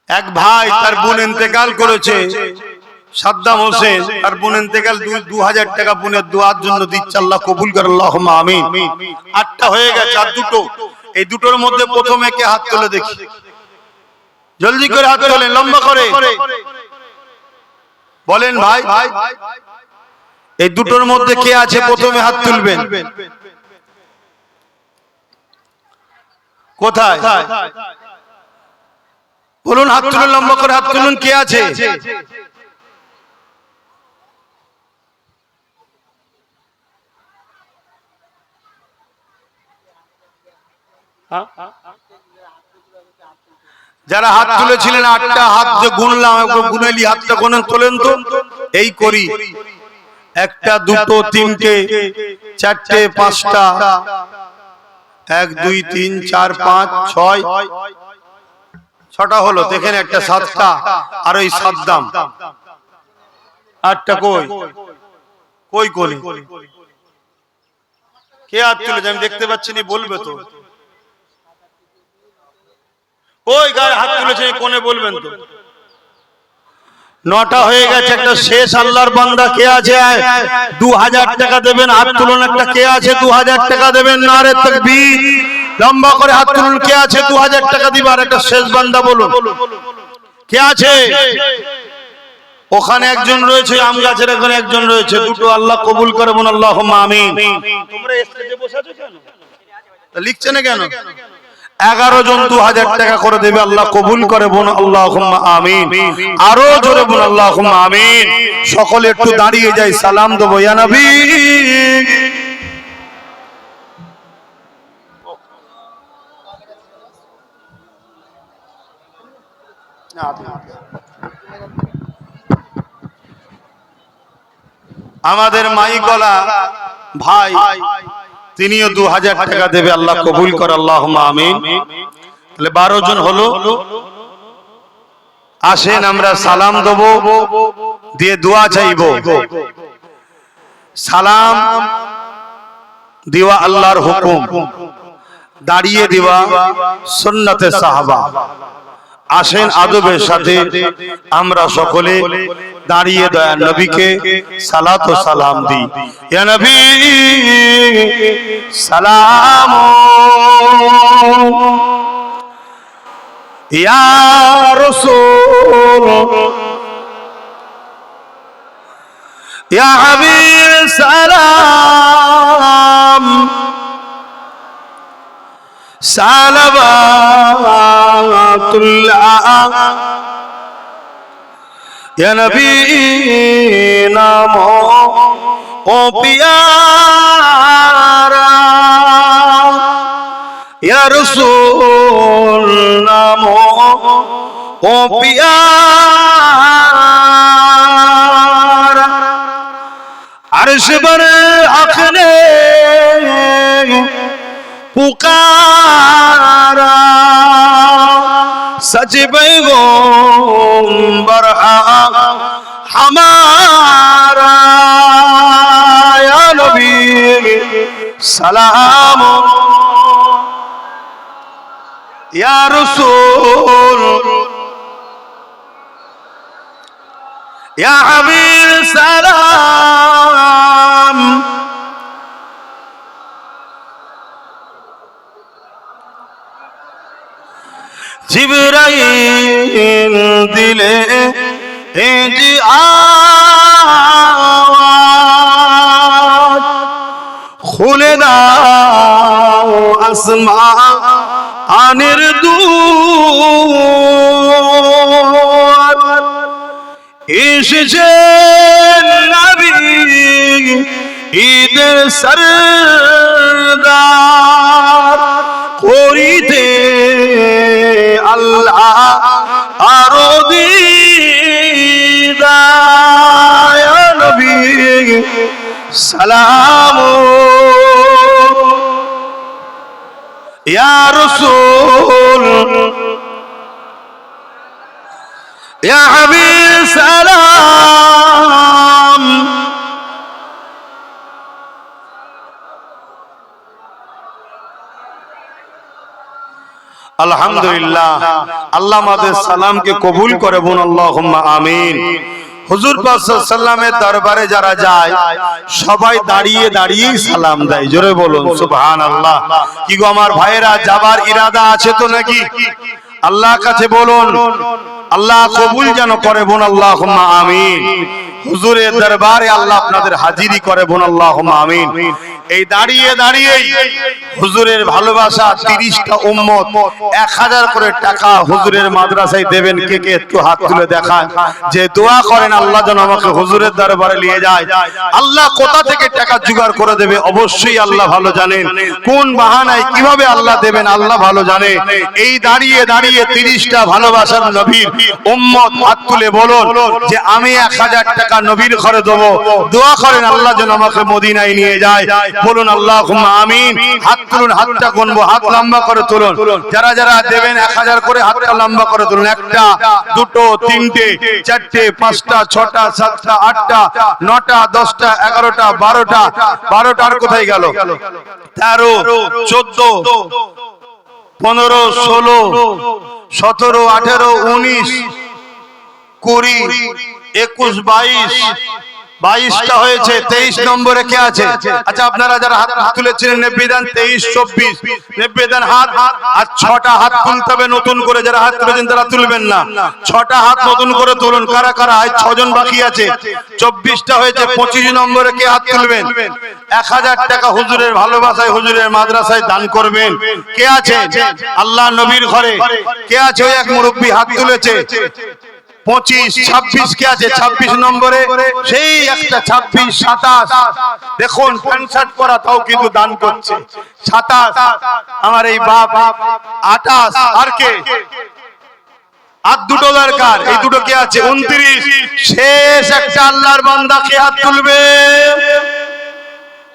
এক ভাই, তার বোন ইন্তেকাল করেছে, সাদ্দাম হোসেন। তার বোন ইন্তেকাল, 2000 টাকা বোনের দোয়ার জন্য দিচ্ছে, আল্লাহ কবুল করে, আল্লাহুম্মা আমিন। 8টা হয়ে গেছে, আর 2টো। এই 2টোর মধ্যে প্রথমে কে হাত তুলে দেখি, জলদি করে হাত তোলেন, লম্বা করে বলেন ভাই। এই 2টোর মধ্যে কে আছে প্রথমে হাত তুলবেন? কোথায় বলুন, হাত তুলুন, লম্বা করে হাত তুলুন, কে আছে? যারা হাত তুলেছিলেন 8টা হাত যে গুনলাম, গুনেলি হাতটা গুনেন, তোলেন তো। এই করি 1টা 2টো 3টে 4টে 5টা, 1 2 3 4 5 6, 6টা হলো। দেখেন একটা 7টা, আর ওই সাদ্দাম 8টা। কই কই কোনি কে হাত তুলেছে? আমি দেখতে পাচ্ছি না, বলবে তো। ওই গায়ে হাত তুলেছে কোনে, বলবেন তো। 9টা হয়ে গেছে, একটা শেষ আল্লাহর বান্দা কে আছে? 2000 টাকা দেবেন, হাত তুলুন। একটা কে আছে 2000 টাকা দেবেন? নারে তাকবীর, লম্বা করে হাত তুলুন। কে আছে 2000 টাকা দিবার? একটা শেষ বান্দা বলুন, কে আছে? ওখানে একজন রয়েছে, আম গাছের ওখানে একজন রয়েছে। 2টো, আল্লাহ কবুল করে, বলুন আল্লাহুম্মা আমিন। তোমরা স্টেজে বসে আছো কেন? লিখছে না কেন? 11 জন 2000 টাকা করে দেবে, আল্লাহ কবুল করে, বলুন আল্লাহুম্মা আমিন। আরো জোরে বলুন আল্লাহুম্মা আমিন। সকলে একটু দাঁড়িয়ে যাই, সালাম দেবো। ইয়া নবী, আমাদের মাইকলা ভাই, তিনিও 2000 টাকা দেবে, আল্লাহ কবুল করে, আল্লাহুম্মা আমিন। তাহলে 12 জন হলো। আসেন আমরা সালাম দেব, দিয়ে দোয়া চাইব। সালাম দেওয়া আল্লাহর হুকুম, দাঁড়িয়ে দেওয়া সুন্নতে সাহাবা। আসেন আদবের সাথে আমরা সকলে দাঁড়িয়ে দয়ার নবীকে সালাত ও সালাম দিই। ইয়া নবী সালাম, ইয়া রাসূল, ইয়া হাবিব সালাম, সালাওয়াতুল্লাহ ইয়া নবী নাম ও পিয়ারা, ইয়া রাসূল নাম ও পিয়ারা। আরশ अर्श पर हक ने पुकारा सच पैगंबर हमारा या नबी सलाम या रसूल या हबीब सलाम जिब्राइल दिले जी आवाज खुले दाओ आसमानेर दुआर এসেছেন নবী ঈদের সরদার করিতে আল্লাহ আরো দিদার ইয়া নবী সালাম ইয়া রাসূল ইয়া হাবিব সালাম আলহামদুলিল্লাহ আল্লাহ আমাদের সালামকে কবুল করে বলুন আল্লাহুম্মা আমিন। হুজুর পাক সাল্লাল্লাহু আলাইহি ওয়াসাল্লামের দরবারে যারা যায় সবাই দাঁড়িয়ে দাঁড়িয়ে সালাম দেয়, জোরে বলুন সুবহানাল্লাহ। কি গো আমার ভাইরা, যাবার ইরাদা আছে তো নাকি? আল্লাহর কাছে বলুন আল্লাহ কবুল যেন করে বলুন আল্লাহুম্মা আমিন। হুজুরের দরবারে আল্লাহ আপনাদের হাজিরি করে বলুন আল্লাহুম্মা আমিন। এই দাঁড়িয়ে দাঁড়িয়ে হুজুরের ভালোবাসা 30টা উম্মত 1000 করে টাকা হুজুরের মাদ্রাসায় দেবেন। কে কে একটু হাত তুলে দেখান যে দোয়া করেন আল্লাহ যেন আমাকে হুজুরের দরবারে নিয়ে যায়। আল্লাহ কোথা থেকে টাকা জোগাড় করে দেবে অবশ্যই আল্লাহ ভালো জানেন, কোন বাহানায় কিভাবে আল্লাহ দেবেন আল্লাহ ভালো জানে। এই দাঁড়িয়ে দাঁড়িয়ে 30টা ভালোবাসার নবীর উম্মত হাত তুলে বলুন যে আমি 1000 টাকা নবীর ঘরে দেব, দোয়া করেন আল্লাহ যেন আমাকে মদিনায় নিয়ে যায়। বলুন আল্লাহুম্মা আমিন। হাত তুলুন, হাতটা গুনবো, হাত লম্বা করে তুলুন। যারা যারা দেবেন 1000 করে হাতটা লম্বা করে তুলুন। 1টা 2টো 3টে 4টে 5টা 6টা 7টা 8টা 9টা 10টা 11টা 12টা 12টার কোথায় গেল? 13 14 15 16 17 18 19 20 21 22 22টা হয়েছে। 23 নম্বরে কে আছে? আচ্ছা আপনারা যারা হাত তুলেছিলেন নিবেদন 23 24 নিবেদন হাত, আর 6টা হাত তুলতে হবে নতুন করে। যারা হাত তুলেছেন তারা তুলবেন না, 6টা হাত নতুন করে তুলুন। কারা কারা? আজ 6 জন বাকি আছে। 24টা হয়েছে। 25 নম্বরে কে হাত তুলবেন? 1000 টাকা হুজুরের ভালোবাসায় হুজুরের মাদ্রাসায় দান করবেন। কে আছে আল্লাহ নবীর ঘরে? কে আছে? ওই এক মুরব্বি হাত তুলেছে। 25 26 কে আছে? 26 নম্বরে সেই একটা 26 27 দেখুন প্যান্ট শার্ট পরা তাও কিন্তু দান করছে। 27 আমার এই বাপ। 28 আর কে? আর দুটো দরকার, এই দুটো কে আছে? 29 শেষ একটা আল্লাহর বান্দা কে হাত তুলবে?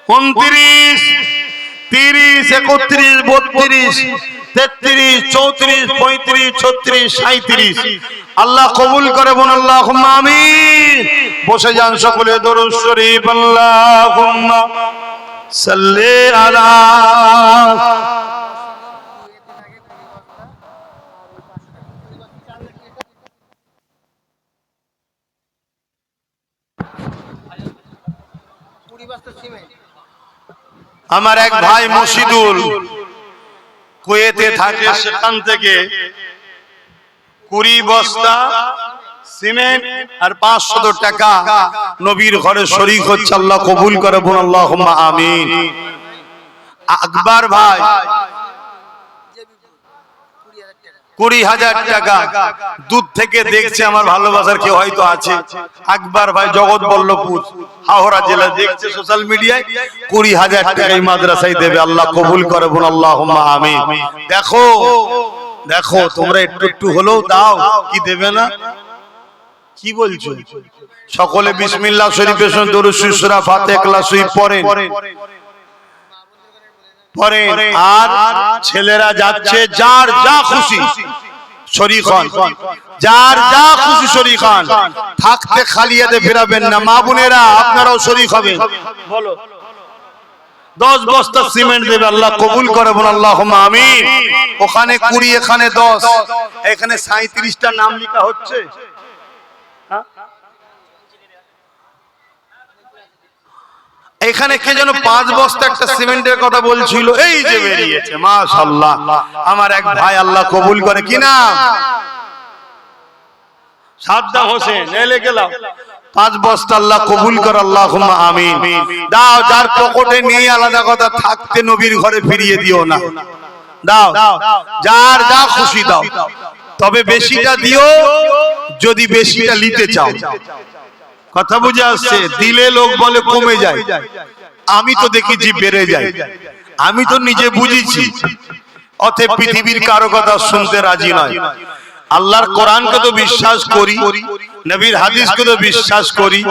29 30 31 32 33 34 35 36 37 আল্লাহ কবুল করে বলুন আল্লাহুম্মা আমিন। বসে যান সকলে দরুদ শরীফ আল্লাহুম্মা সাল্লি আলা। আমার এক ভাই মসজিদুল কুয়েতে থাকে, সেখান থেকে 20 বস্তা সিমেন্ট আর 500 টাকা নবীর ঘরে শরীক হচ্ছে। আল্লাহ কবুল করে বলুন আল্লাহুম্মা আমিন। আকবর ভাই 20,000 টাকা দূর থেকে দেখছে, আমার ভালোবাসার কেউ হয়তো আছে। আকবর ভাই জগৎবল্লভপুর হাওড়া জেলা দেখছে সোশ্যাল মিডিয়ায়, 20,000 টাকা এই মাদ্রাসায় দেবে। আল্লাহ কবুল করে বলুন আল্লাহুম্মা আমিন। দেখো দেখো তোমরা একটু একটু হলেও দাও, কি দেবে না? কি বলছো? সকলে বিসমিল্লাহ শরীফের সঙ্গে দরুদ শরীফ সূরা ফাতিহা ইখলাস শরীফ পড়েন। আর ছেলেরা যাচ্ছে যার যা খুশি শরীক হন, যার যা খুশি শরীক হন, থাকতে খালিয়াতে ফেরাবেন না। মা বোনেরা আপনারাও শরীক হবেন। বলো 10 বস্তা সিমেন্ট দেবে, আল্লাহ কবুল করে বল আল্লাহুম্মা আমিন। ওখানে 20, এখানে 10, এখানে 37টা নাম লেখা হচ্ছে। এখানে কে যেন 5 বস্তা একটা সিমেন্টের কথা বলছিল, এই যে বেরিয়েছে মাশাআল্লাহ। আমার এক ভাই, আল্লাহ কবুল করে, কি নাম? সাদ্দাম হোসেন। এলে গেলাম 5 বস্তা, আল্লাহ কবুল করে আল্লাহুম্মা আমিন। দাও, যার পকেটে নেই আলাদা কথা, থাকতে নবীর ঘরে ফিরিয়ে দিও না। দাও, যার যা খুশি দাও, তবে বেশিটা দিও যদি বেশিটা নিতে চাও। কথা বুঝে আসছে? দিলে লোক বলে কমে যায়, আমি তো দেখেছি বেড়ে যায়। আমি তো নিজে বুঝেছি, অতএব পৃথিবীর কারো কথা শুনতে রাজি নয়। আল্লাহর কোরআনকে তো বিশ্বাস করি, নবীর হাদিসকে তো বিশ্বাস করি,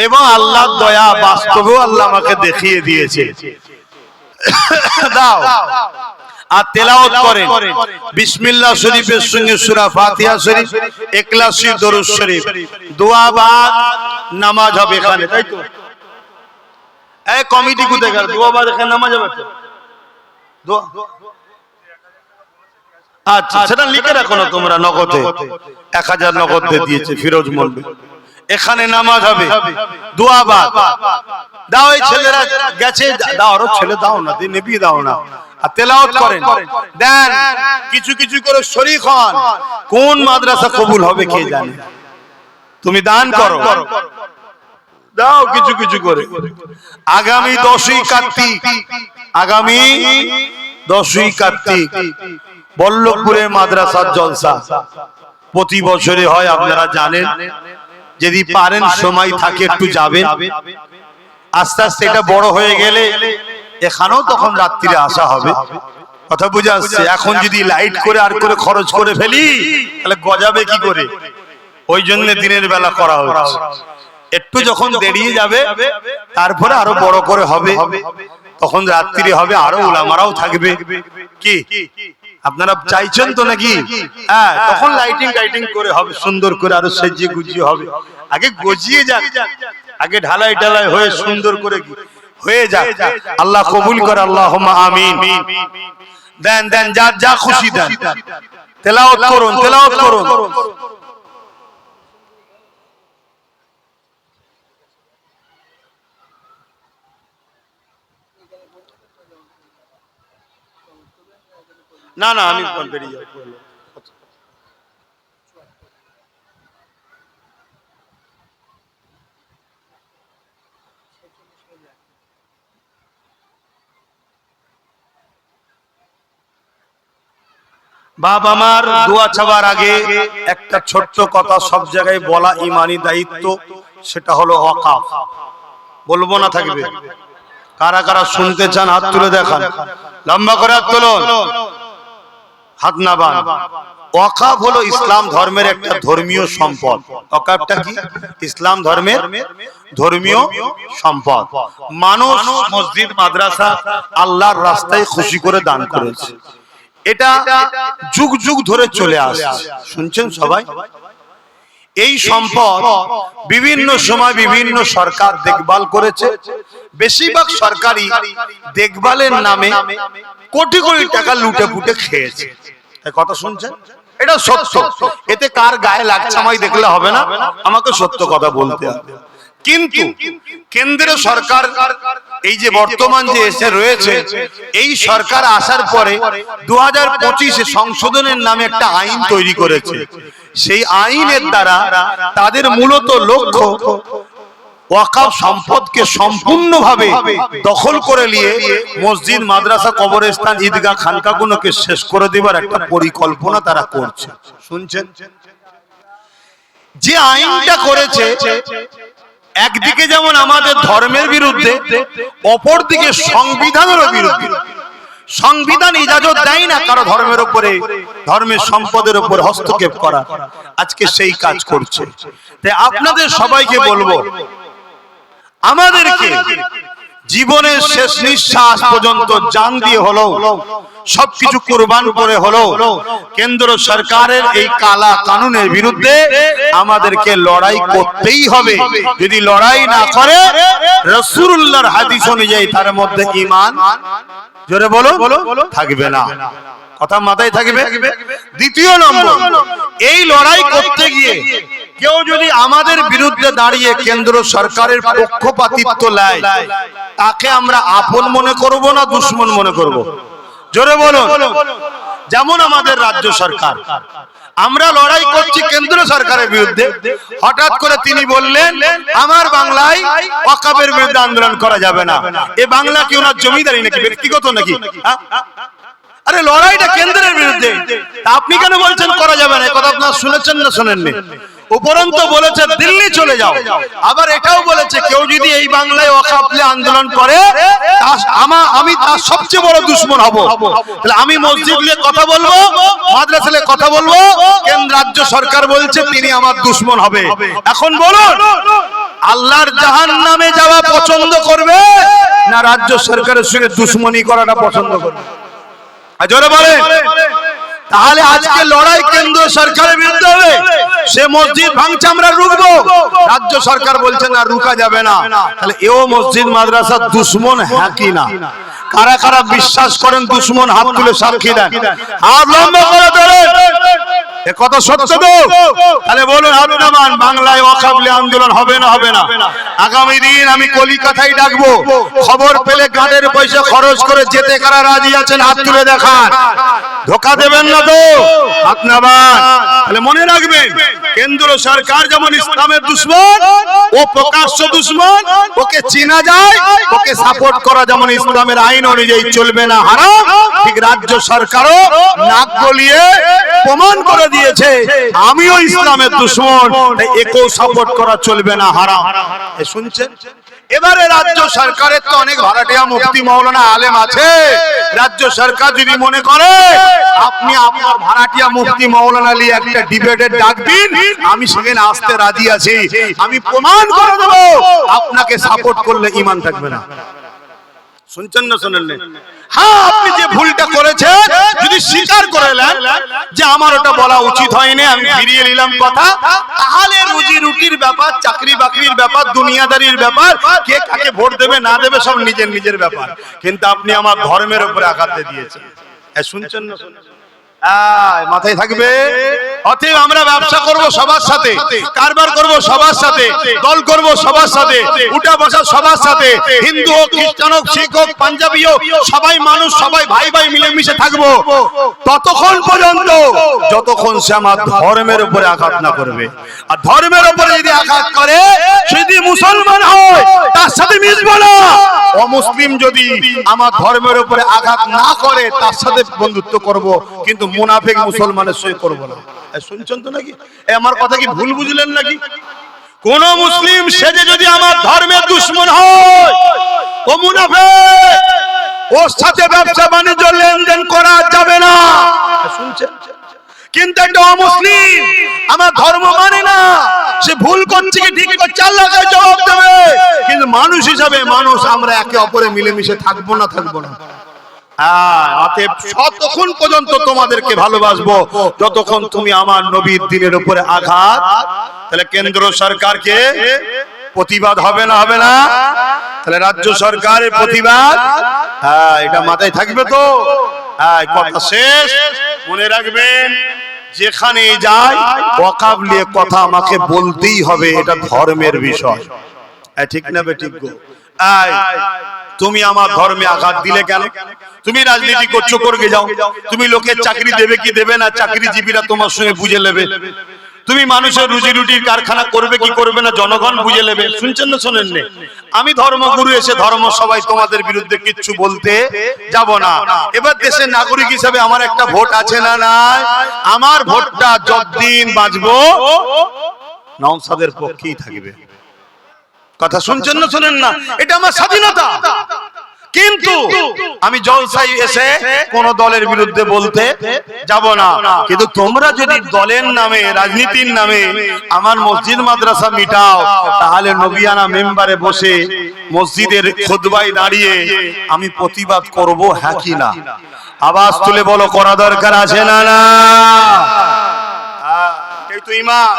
এবং আল্লাহর দয়া বাস্তবেও আল্লাহ আমাকে দেখিয়ে দিয়েছে। দাও আর তেলাওয়াত করেন বিসমিল্লাহ শরীফের সঙ্গে সূরা ফাতিহা শরীফ, ইখলাস শরীফ, দরুদ শরীফ। দোয়া বাদ নামাজ হবে এখানে, তাই তো? এই কমিটি কোথায় গেল? দোয়া বাদ এখানে নামাজ হবে তো? দোয়া, আচ্ছা সেটা লিখে রাখো না তোমরা। নগদে 1000 নগদ দিয়েছে ফিরোজ মন্ডল। এখানে নামাজ হবে, দোয়া বাদ। দাও, এই ছেলেরা গেছে, দাও আরো ছেলে দাও না, নেবি দাও না। আর তেলাওয়াত করেন, দেন কিছু কিছু করে শরীক হন। কোন মাদ্রাসা কবুল হবে কে জানে? তুমি দান করো, দাও কিছু কিছু করে। আগামী 10ই কার্তিক, আগামী 10ই কার্তিক বল্লভপুরে মাদ্রাসার জলসা প্রতি বছরে হয়, আপনারা জানেন। যদি পারেন সময় থাকে একটু যাবেন। আস্তে আস্তে এটা বড় হয়ে গেলে এখানেও তখন রাত্রিরে আসা হবে। কথা বুঝে আসছে? এখন যদি লাইট করে আর করে খরচ করে ফেলি তাহলে গজাবে কি করে? ওই জন্য দিনের বেলা করা হচ্ছে। একটু যখন দেরিয়ে যাবে তারপরে আরো বড় করে হবে, তখন রাত্রি হবে, আরো উলামারাও থাকবে। কি আপনারা চাইছেন তো নাকি? হ্যাঁ, তখন লাইটিং টাইটিং করে হবে, সুন্দর করে আরো সেজিয়ে গুজিয়ে হবে। আগে গজিয়ে যাক, আগে ঢালাই ঢালাই হয়ে সুন্দর করে হয়ে যাক। আল্লাহ কবুল করে আল্লাহুম্মা আমিন। দেন দেন, যার যা খুশি দেন। তেলাওয়াত করুন, তেলাওয়াত করুন। না না, আমি বেরিয়ে যাই। বাপ আমার, দোয়া চাওয়ার আগে একটা ছোট্ট কথা সব জায়গায় বলা ইমানি দায়িত্ব, সেটা হলো ওয়াকফ। বলবো না থাকবে? কারা কারা শুনতে চান হাত তুলে দেখান, লম্বা করে হাত তুলুন, হাত না বান। ওয়াকফ হলো ইসলাম ধর্মের একটা ধর্মীয় সম্পদ। ওয়াকফটা কি? ইসলাম ধর্মের ধর্মীয় সম্পদ। মানুষ মসজিদ মাদ্রাসা আল্লাহর রাস্তায় খুশি করে দান করেছে। এটা যুগ যুগ ধরে চলে আসছে, শুনছেন সবাই। এই সম্পদ বিভিন্ন সময় বিভিন্ন সরকার দেখভাল করেছে। বেশিরভাগ সরকারি দেখভালের নামে কোটি কোটি টাকা লুটে পুটে খেয়েছে। কথা শুনছেন? এটা সত্য। এতে কার গায়ে লাগছে আমায় দেখলে হবে না, আমাকে সত্য কথা বলতে হবে। কিন্তু কেন্দ্রীয় সরকার এই যে বর্তমান যে এসে রয়েছে, এই সরকার আসার পরে 2025-এ সংশোধনের নামে একটা আইন তৈরি করেছে। সেই আইনের দ্বারা তাদের মূলত লক্ষ্য ওয়াকফ সম্পদকে সম্পূর্ণভাবে দখল করে নিয়ে মসজিদ মাদ্রাসা কবরস্থান ঈদগাহ খানকাগুলোকে শেষ করে দেবার একটা পরিকল্পনা তারা করছে। শুনছেন? যে আইনটা করেছে একদিকে যেমন আমাদের ধর্মের বিরুদ্ধে, অপরদিকে সংবিধানের বিরুদ্ধে। সংবিধান ইজাজত দেয় না কারো ধর্মের উপরে, ধর্মের সম্পদের উপর হস্তক্ষেপ করা। আজকে সেই কাজ করছে। তাই আপনাদের সবাইকে বলবো, আমাদেরকে জীবনের শেষ নিঃশ্বাস পর্যন্ত জান দিয়ে হলো, সবকিছু কুরবান করে হলো কেন্দ্র সরকারের এই কালা কানুনের বিরুদ্ধে আমাদেরকে লড়াই করতেই হবে। যদি লড়াই না করে, রাসূলুল্লাহর হাদিস অনুযায়ী তার মধ্যে ঈমান, জোরে বলো, থাকবে না। কথা মাথায় থাকবে। দ্বিতীয় নম্বর, এই লড়াই করতে গিয়ে কেউ যদি আমাদের বিরুদ্ধে দাঁড়িয়ে কেন্দ্র সরকারের পক্ষপাতিত্ব নেয়, তাকে আমরা আপন মনে করব না দুশমন মনে করব? জোরে বলো। যেমন আমাদের রাজ্য সরকার, আমরা লড়াই করছি কেন্দ্র সরকারের বিরুদ্ধে, হঠাৎ করে তিনি বললেন আমার বাংলায় ওয়াকফের বিরুদ্ধে আন্দোলন করা যাবে না। এ বাংলা কি ওনার জমিদারি নাকি, ব্যক্তিগত নাকি? আরে লড়াইটা কেন্দ্রের বিরুদ্ধে, আপনি কেন বলছেন করা যাবে না? কথা আপনারা শুনেছেন না শোনেননি? উপরন্ত বলেছে দিল্লি চলে যাও, আবার এটাও বলেছে কেউ যদি এই বাংলায় ওয়াকফ নিয়ে আন্দোলন করে আমি তার সবচেয়ে বড় দুশমন হব। তাহলে আমি মসজিদ নিয়ে কথা বলবো, মাদ্রাসা নিয়ে কথা বলবো, কেন্দ্র রাজ্য সরকার বলছে তিনি আমার দুশমন হবে। এখন বলুন, আল্লাহর জাহান্নামে যাওয়া পছন্দ করবে না রাজ্য সরকারের সঙ্গে দুশমনি করাটা পছন্দ করবে? জোরে বলেন। তাহলে আজকে লড়াই কেন্দ্র সরকারের বিরুদ্ধে হবে। সে মসজিদ ভাঙছে, আমরা রুখবো, রাজ্য সরকার বলছে না রুকা যাবে না। তাহলে এও মসজিদ মাদ্রাসার দুশমন হ্যাঁ কি না? কারা কারা বিশ্বাস করেন দুশমন? হাত তুলে সাক্ষী দেন, হাত লম্বা করে ধরেন। এ কথা সত্য তো? তাহলে বলুন আপনার বাংলায় ওয়াকফ নিয়ে আন্দোলন হবে না হবে না? আগামী দিন আমি কলিকাতায় ডাকবো, খবর পেলে গাড়ির পয়সা খরচ করে যেতে কারা রাজি আছেন হাত তুলে দেখান। ধোকা দেবেন না তো আপনার? তাহলে মনে রাখবেন, কেন্দ্র সরকার যেমন ইসলামের দুশমন, ও প্রকাশ্য দুশমন, ওকে চেনা যায়, ওকে সাপোর্ট করা যেমন ইসলামের আইন অনুযায়ী চলবে না, হারাম, ঠিক রাজ্য সরকারও নাক গলিয়ে প্রমাণ করে দিয়েছে আমিও ইসলামের দুশমন, তাই একেও সাপোর্ট করা চলবে না, হারাম। শুনছেন? এবারে রাজ্য সরকারের তো অনেক ভাড়াটিয়া মুফতি মাওলানা আলেম আছে। রাজ্য সরকার যদি মনে করে আপনি আপনার ভাড়াটিয়া মুফতি মাওলানা নিয়ে একটা ডিবেটের ডাক দিন, আমি সেখানে আসতে রাজি আছি, আমি প্রমাণ করে দেব আপনাকে সাপোর্ট করলে ঈমান থাকবে না। শুনছেন না শোনেন? হ্যাঁ, আপনি যে ভুলটা করেছেন যদি স্বীকার করে নেন যে আমার ওটা বলা উচিত হয়নি, আমি ফিরিয়ে নিলাম কথা, তাহলে রুজি রুটির ব্যাপার, চাকরি বাকরির ব্যাপার, দুনিয়াদারির ব্যাপার, কে কাকে ভোট দেবে না দেবে সব নিজের নিজের ব্যাপার। কিন্তু আপনি আমার ধর্মের উপরে আঘাত দিয়েছেন। শুনছেন না? মাথায় থাকবে। অতএব আমরা ব্যবসা করব সবার সাথে, কারবার করব সবার সাথে, দল করব সবার সাথে, উঠা বসা সবার সাথে, হিন্দু হোক, খ্রিস্টান হোক, শিখ হোক, পাঞ্জাবি হোক, সবাই মানুষ, সবাই ভাই ভাই মিলেমিশে থাকবো ততক্ষণ পর্যন্ত যতক্ষণ সে আমার ধর্মের উপরে আঘাত না করবে। আর ধর্মের উপরে যদি আঘাত করে, যদি মুসলমান হয় তার সাথে মিশবো না, অমুসলিম যদি আমার ধর্মের উপরে আঘাত না করে তার সাথে বন্ধুত্ব করব, কিন্তু মুনাফিক মুসলমানের সঙ্গে করব না। শুনছেন তো নাকি? আমার কথা কি ভুল বুঝলেন নাকি? কোন মুসলিম সেজে যদি আমার ধর্মের দুশমন হয়, ও মুনাফিক, ওর সাথে ব্যবসা বাণিজ্য লেনদেন করা যাবে না। শুনছেন? কিন্তু একটা অমুসলিম আমার ধর্ম মানে না, সে ভুল করছে কি ঠিক করছে আল্লাহকে জবাব দেবে, কিন্তু মানুষ হিসাবে মানুষ আমরা একে অপরে মিলেমিশে থাকবো না, থাকবো না। অতএব ততক্ষণ পর্যন্ত তোমাদেরকে ভালোবাসবো যতক্ষণ তুমি আমার নবীর দ্বীনের উপরে আঘাত। তাহলে কেন্দ্র সরকারকে প্রতিবাদ হবে না, হবে না? তাহলে রাজ্য সরকারের প্রতিবাদ, এটা মাথায় থাকবে তো? কথা শেষ। মনে রাখবেন, যেখানে যাই ওয়াকফ নিয়ে কথা আমাকে বলতেই হবে, এটা ধর্মের বিষয়। ঠিক না বেঠিক গো? তুমি আমার ধর্মে আঘাত দিলে কেন? তুমি রাজনীতি করছো, করবে যাও। তুমি লোকের চাকরি দেবে কি দেবে না, চাকরিজীবীরা তোমার সঙ্গে বুঝে নেবে। তুমি মানুষের রুজি রুটির কারখানা করবে কি করবে না, জনগণ বুঝে নেবে। শুনছেন না শোনেন? আমি ধর্মগুরু এসে ধর্ম সবাই তোমাদের বিরুদ্ধে কিচ্ছু বলতে যাব না। এবার দেশের নাগরিক হিসেবে আমার একটা ভোট আছে না নাই? আমার ভোটটা যতদিন বাঁচবো নওশাদের পক্ষেই থাকবে। কথা শুনছেন না শোনেন না? এটা আমার স্বাধীনতা। কিন্তু আমি জলসায় এসে কোন দলের বিরুদ্ধে বলতে যাব না। কিন্তু তোমরা যদি দলের নামে, রাজনীতির নামে আমার মসজিদ মাদ্রাসা মিটাও, তাহলে নবিয়ানা মেম্বারে বসে মসজিদের খুতবায় দাঁড়িয়ে আমি প্রতিবাদ করব, হ্যাঁ কি না? আওয়াজ তুলে বলো, করা দরকার আছে না? না, এই তো ইমাম।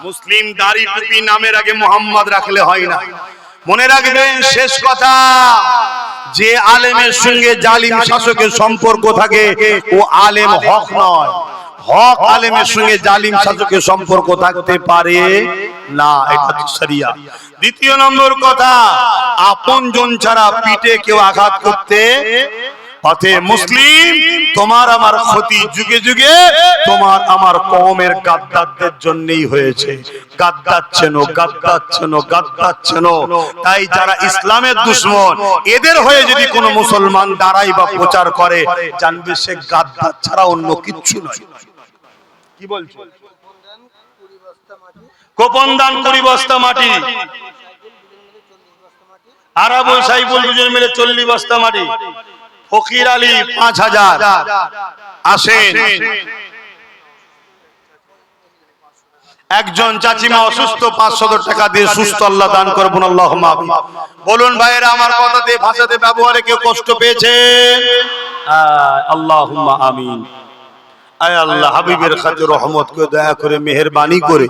মুসলিম দাড়ি টুপি নামের আগে মোহাম্মদ রাখলে হয় না। মনে রাখবেন শেষ কথা, যে আলেমের সঙ্গে জালিম শাসকের সম্পর্ক থাকে ও আলেম হক নয়। হক আলেমের সঙ্গে জালিম শাসকের সম্পর্ক থাকতে পারে না, এটা শরিয়া। দ্বিতীয় নম্বর কথা, আপনজন ছাড়া পিঠে কেউ আঘাত করতে পারে। মুসলিম তোমার আমার ক্ষতি যুগে যুগে তোমার আমার কওমের গাদ্দারদের জন্যই হয়েছে। গাদ্দাচ্ছেন। তাই যারা ইসলামের দুশমন, এদের হয়ে যদি কোনো মুসলমান দাঁড়ায় বা প্রচার করে, জানবে সে গাদ্দার ছাড়া অন্য কিচ্ছু নয়। কি বলছো? গোপন দান 20 বস্তা মাটি, আরাবুল সাইফুল দুজন মিলে 40 বস্তা মাটি, ফকির আলী 5000 আসেন। একজন চাচিমা অসুস্থ, 500 টাকা দিয়ে সুস্থ আল্লাহ দান করবেন। আল্লাহুম্মা আমিন। বলুন ভাইয়েরা, আমার কথাতে ভাষাতে ব্যবহারে কেউ কষ্ট পেয়েছে? আল্লাহুম্মা আমিন। আয় আল্লাহ, হাবিবের খাতির রহমত করে দয়া করে মেহেরবানি করে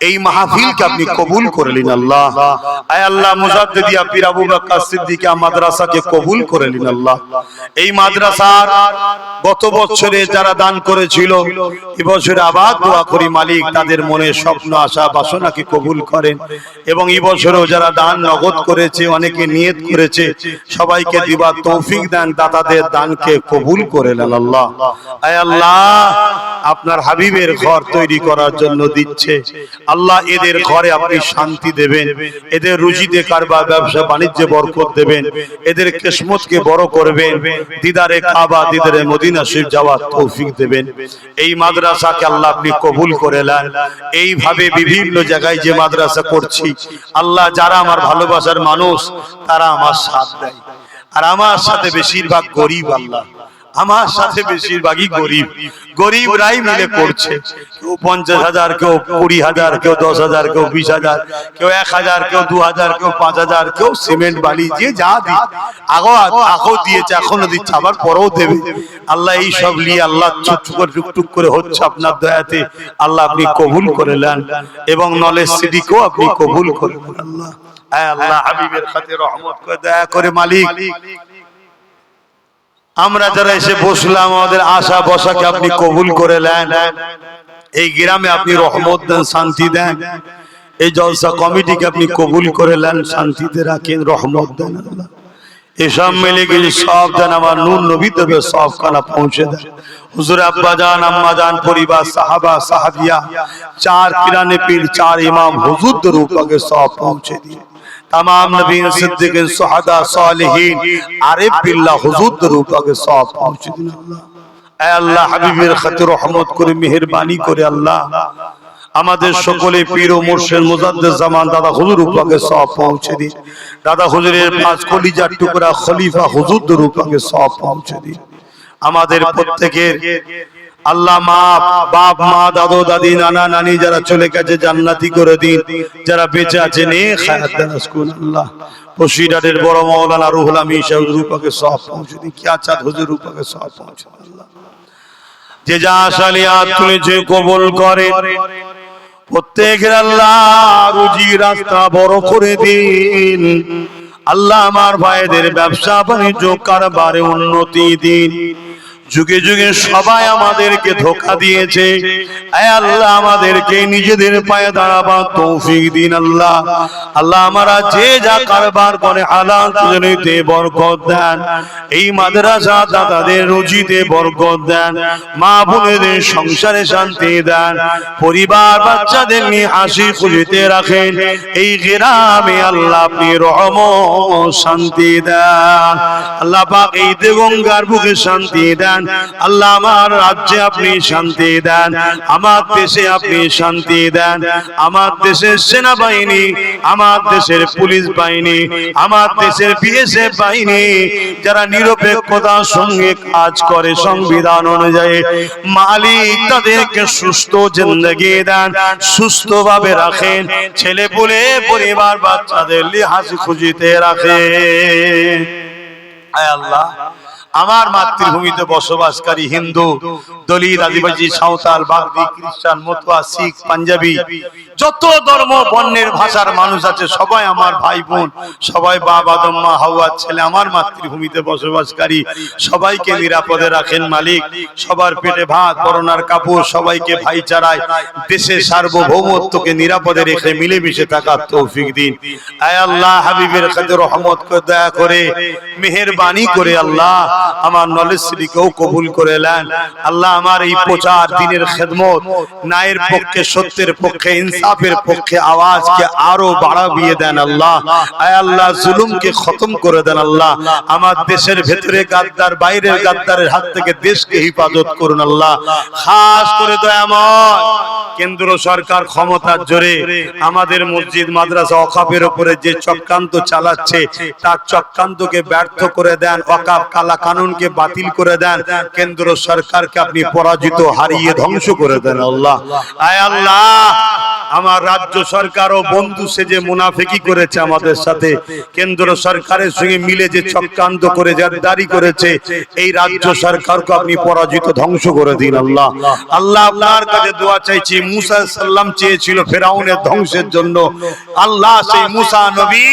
এই মাহফিলকে আপনি কবুল করে নিন আল্লাহ। আয় আল্লাহ, মুজাদ্দিদিয়া পীর আবু বকর সিদ্দিকিয়া মাদ্রাসাকে কবুল করে নিন আল্লাহ। এই মাদ্রাসার গত বছরে যারা দান করেছিল, এবছরে আবার দোয়া করি মালিক তাদের মনে স্বপ্ন আশা বাসনাকে কবুল করেন, এবং এবছরেও যারা দান নগদ করেছে, অনেকে নিয়ত করেছে, সবাইকে দিবার তৌফিক দেন, দাতাদের দানকে কবুল করে নেন আল্লাহ। আয় আল্লাহ, আপনার হাবিবের ঘর তৈরি করার জন্য দিচ্ছে আল্লাহ, এদের ঘরে আপনি শান্তি দেবেন, এদের রুজিতে কারবার ব্যবসা বাণিজ্যে বরকত দেবেন, এদের কিসমতকে বড় করবেন, দিদারে কাবা দিদারে মদিনা শরীফ যাওয়ার তৌফিক দেবেন। এই মাদ্রাসাকে আল্লাহ আপনি কবুল করে নেন। এইভাবে বিভিন্ন জায়গায় যে মাদ্রাসা করছি আল্লাহ, যারা আমার ভালোবাসার মানুষ তারা আমার সাথ দেয়, আর আমার সাথে বেশিরভাগ গরিব আল্লাহ, আমার সাথে বেশিরভাগই গরিবরাই মিলে করছে। কেউ 50,000, কেউ 20,000, কেউ 10,000, কেউ 20,000, কেউ 1,000, কেউ 2,000, কেউ 5,000, কেউ সিমেন্ট বালি, যে যা দিয়ে আগেও দিয়েছে, এখনো দিচ্ছে, আবার পরেও দেবে আল্লাহ। এই সব নিয়ে আল্লাহ টুকটুক করে হচ্ছে আপনার দয়াতে আল্লাহ আপনি কবুল করে নেন, এবং নলেজ সিটিকেও আপনি কবুল করে নেন আল্লাহ। আয় আল্লাহ, হাবিবের খাতির রহমত করে দয়া করে মালিক, আমরা যারা এসে বসলাম আমাদের আশা বসাকে আপনি কবুল করে নেন। এই গ্রামে আপনি রহমত দেন, শান্তি দেন। এই জলসা কমিটিকে আপনি কবুল করে নেন, শান্তিতে রাখেন, রহমত দেন আল্লাহ। এসব মিলে গেলে সব দেন, আমার নূর নবী তবে সব খানা পৌঁছে দেন। হুজুর আব্বা জান, আম্মা জান, পরিবার, সাহাবা সাহাবিয়া, 4 কিরানে পীর, 4 ইমাম হুজুরদের উপরে সব পৌঁছে দিন। तमाम नबी सिद्दीकीन सुहदा सालिहीन आरिफ बिल्लाह हुजूर रूपाके सब पहुंचे दिन अल्लाह। ऐ अल्लाह हबीबेर खातिर रहमत करे मेहरबानी करे अल्लाह আমাদের সকলে পীর ও মুর্শিদ মুজাদ্দিদ জামান দাদা হুজুর উপকে সব পৌঁছে দিন। দাদা হুজুরের 5 কলিজার টুকরা খলিফা হুজুর উপকে সব পৌঁছে দিন। আমাদের প্রত্যেকের আল্লাহ মা বাপ মা দাদু দাদি নানা নানি যারা চলে গেছে জান্নাতি করে দিন, যারা বেঁচে আছে নেক হায়াত দারাজ করুন আল্লাহ। বসিরহাটের বড় মাওলানা রুহুল আমিন হুজুর উপকে সব পৌঁছে দিন। কিয়া চাঁদ হুজুর উপকে সব পৌঁছে দিন আল্লাহ। যে যা আশালিয়াত তুলেছে কবুল করে, প্রত্যেকের আল্লাহ রুজি রাস্তা বড় করে দিন আল্লাহ। আমার ভাইদের ব্যবসা বাণিজ্য কারবারে উন্নতি দিন। যুগে যুগে সবাই আমাদেরকে ধোঁকা দিয়েছে, আয় আল্লাহ আমাদেরকে নিজেদের পায়ে দাঁড়াবার তৌফিক দিন আল্লাহ। আল্লাহ আমরা যে যা কারবার করে হালাল রুজিতে বরকত দেন, এই মাদ্রাসা দাদাদের রুজিতে বরকত দেন, মা বোনেদের সংসারে শান্তি দেন, পরিবার বাচ্চাদের নিয়ে হাসি খুশিতে রাখেন। এই গ্রামে আল্লাহ আপনি রহমত শান্তি দেন আল্লাহ পাক। এই দেগঙ্গার বুকে শান্তি দেন, দেন আল্লাহ, আমার রাজ্যে আপনি শান্তি দেন, আমার দেশে আপনি শান্তি দেন, আমার দেশের সেনাবাহিনী, আমার দেশের পুলিশ বাহিনী, আমার দেশের বিএসএফ বাহিনী যারা নিরপেক্ষতার সঙ্গে কাজ করে সংবিধান অনুযায়ী, মালিক তাদেরকে সুস্থ জিন্দেগি দেন, সুস্থভাবে রাখেন, ছেলে পুলে পরিবার বাচ্চাদের হাসি খুশিতে রাখেন। আয় আল্লাহ, আমার মাতৃভূমিতে বসবাসকারী হিন্দু, দলিত, আদিবাসী, সাঁওতাল, বাগদি, খ্রিস্টান, মতুয়া, শিখ, পাঞ্জাবি, যত ধর্ম বর্ণের ভাষার মানুষ আছে সবাই আমার ভাই বোন, সবাই বাপ আদম মা হাওয়ার ছেলে, আমার মাতৃভূমিতে বসবাসকারী সবাইকে নিরাপদে রাখেন মালিক, সবার পেটে ভাত, পরনার কাপড়, সবাইকে ভাইচারায় দেশের সার্বভৌমত্বকে নিরাপদে রেখে মিলেমিশে থাকার তৌফিক দিন। আয় আল্লাহ, হাবিবের কাছে রহমত করে দয়া করে মেহেরবানি করে আল্লাহ আমার নলেজ সিটিকেও কবুল করে নেন আল্লাহ। আমার এই প্রচার দিনের খেদমত, ন্যায়ের পক্ষে, সত্যের পক্ষে, ইনসাফের পক্ষে আওয়াজকে আরো বাড়াবিয়ে দেন আল্লাহ। আয় আল্লাহ, জুলুমকে খতম করে দেন আল্লাহ। আমার দেশের ভেতরে গাদ্দার, বাইরের গাদ্দারের হাত থেকে দেশকে হিফাজত করুন আল্লাহ। খাস করে দয়াময় কেন্দ্র সরকার ক্ষমতার জোরে আমাদের মসজিদ মাদ্রাসা ওয়াকফের উপরে যে চক্রান্ত চালাচ্ছে তার চক্রান্তকে ব্যর্থ করে দেন, ওয়াকফ কালা কানুনকে বাতিল করে দেন, কেন্দ্র সরকারকে আপনি পরাজিত, হারিয়ে ধ্বংস করে দেন আল্লাহ। আয় আল্লাহ, আমার রাজ্য সরকারও বন্ধু সেজে মুনাফিকি করেছে আমাদের সাথে, কেন্দ্র সরকারের সঙ্গে মিলে যে চক্রান্ত করে জারদারি করেছে, এই রাজ্য সরকারকে আপনি পরাজিত, ধ্বংস করে দিন আল্লাহ। আল্লাহ, আপনার কাছে দোয়া চাইছি, মুসা সাল্লাম চেয়েছিল ফেরাউনের ধ্বংসের জন্য, আল্লাহ সেই মুসা নবী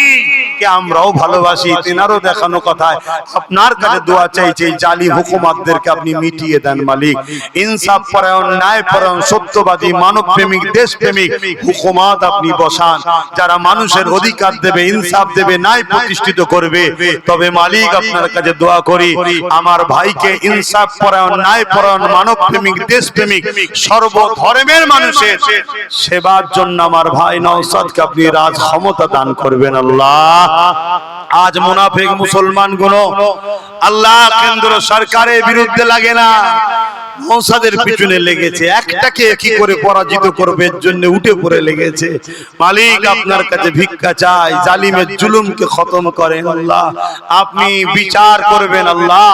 কে আমরাও ভালোবাসি, তেনারও দেখানো কথায় আপনার কাছে দোয়া চাইছি, জালিম হুকুমাতদেরকে আপনি মিটিয়ে দেন মালিক। ইনসাফ পরায়ণ, ন্যায় পরায়ণ, সত্যবাদী, মানব প্রেমিক, দেশ প্রেমিক হুকুমাত আপনি বসান, যারা মানুষের অধিকার দেবে, ইনসাফ দেবে, ন্যায় প্রতিষ্ঠিত করবে। তবে মালিক, আপনার কাছে দোয়া করি, আমার ভাইকে ইনসাফ পরায়ণ, ন্যায় পরায়ণ, মানব প্রেমিক, দেশ প্রেমিক, সর্বধর্মের মানুষের সেবার জন্য আমার ভাই নওশাদকে আপনি রাজ ক্ষমতা দান করবেন আল্লাহ। আজ মুনাফিক মুসলমান গুলো আল্লাহ কেন্দ্র সরকারের বিরুদ্ধে লাগে না, নওশাদের পিছনে লেগেছে, একটাকে কি করে পরাজিত করবে এর জন্য উঠে পড়ে লেগেছে। মালিক, আপনার কাছে ভিক্ষা চাই, জালিমের জুলুমকে খতম করেন আল্লাহ, আপনি বিচার করবেন আল্লাহ।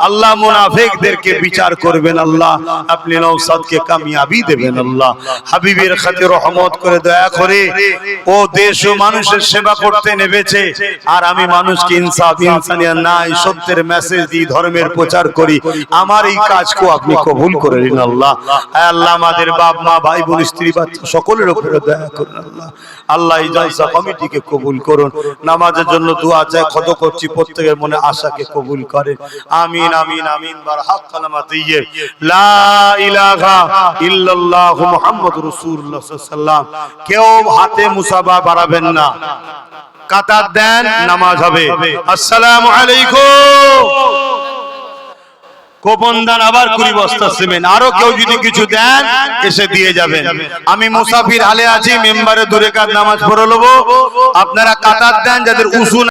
আল্লাহ, মুনাফিকদেরকে বিচার করবেন আল্লাহ, আপনি নওশাদকে কামিয়াবি দেবেন আল্লাহ। হাবিবের খাতে রহমত করে দয়া করে ও দেশ ও মানুষের সেবা করতে নেমেছে, আর আমি মানুষকে ইনসাফ, ইনসানিয়াত, ন্যায়, সত্যের মেসেজ দিই, ধর্মের প্রচার করি, আমার এই কাজকে আপনি কবুল করে নিন আল্লাহ। হে আল্লাহ, আমাদের বাপ মা, ভাই বোন, স্ত্রী বাচ্চা সকলের উপরে দয়া করুন আল্লাহ। আল্লাহ, এই জলসা কমিটিকে কবুল করুন। নামাজের জন্য দোয়া চাই, খত করছি, প্রত্যেকের মনে আশাকে কবুল করেন। আমিন আমিন আমিন। বারহাক কালামা দিয়ে লা ইলাহা ইল্লাল্লাহ মুহাম্মাদুর রাসূলুল্লাহ সাল্লাল্লাহু আলাইহি ওয়াসাল্লাম। কেউ হাতে মুসাফা বাড়াবেন না, কাতার দেন, নামাজ হবে। আসসালামু আলাইকুম। কোপন দান আবার 20 বস্তা সিমেন্ট, আরো কেউ যদি কিছু দেন এসে দিয়ে যাবেন। আমি মুসাফির হালে আছি, মেম্বারে 2 রাকাত নামাজ পড়ে নেব, আপনারা কাতার দেন, যাদের উসু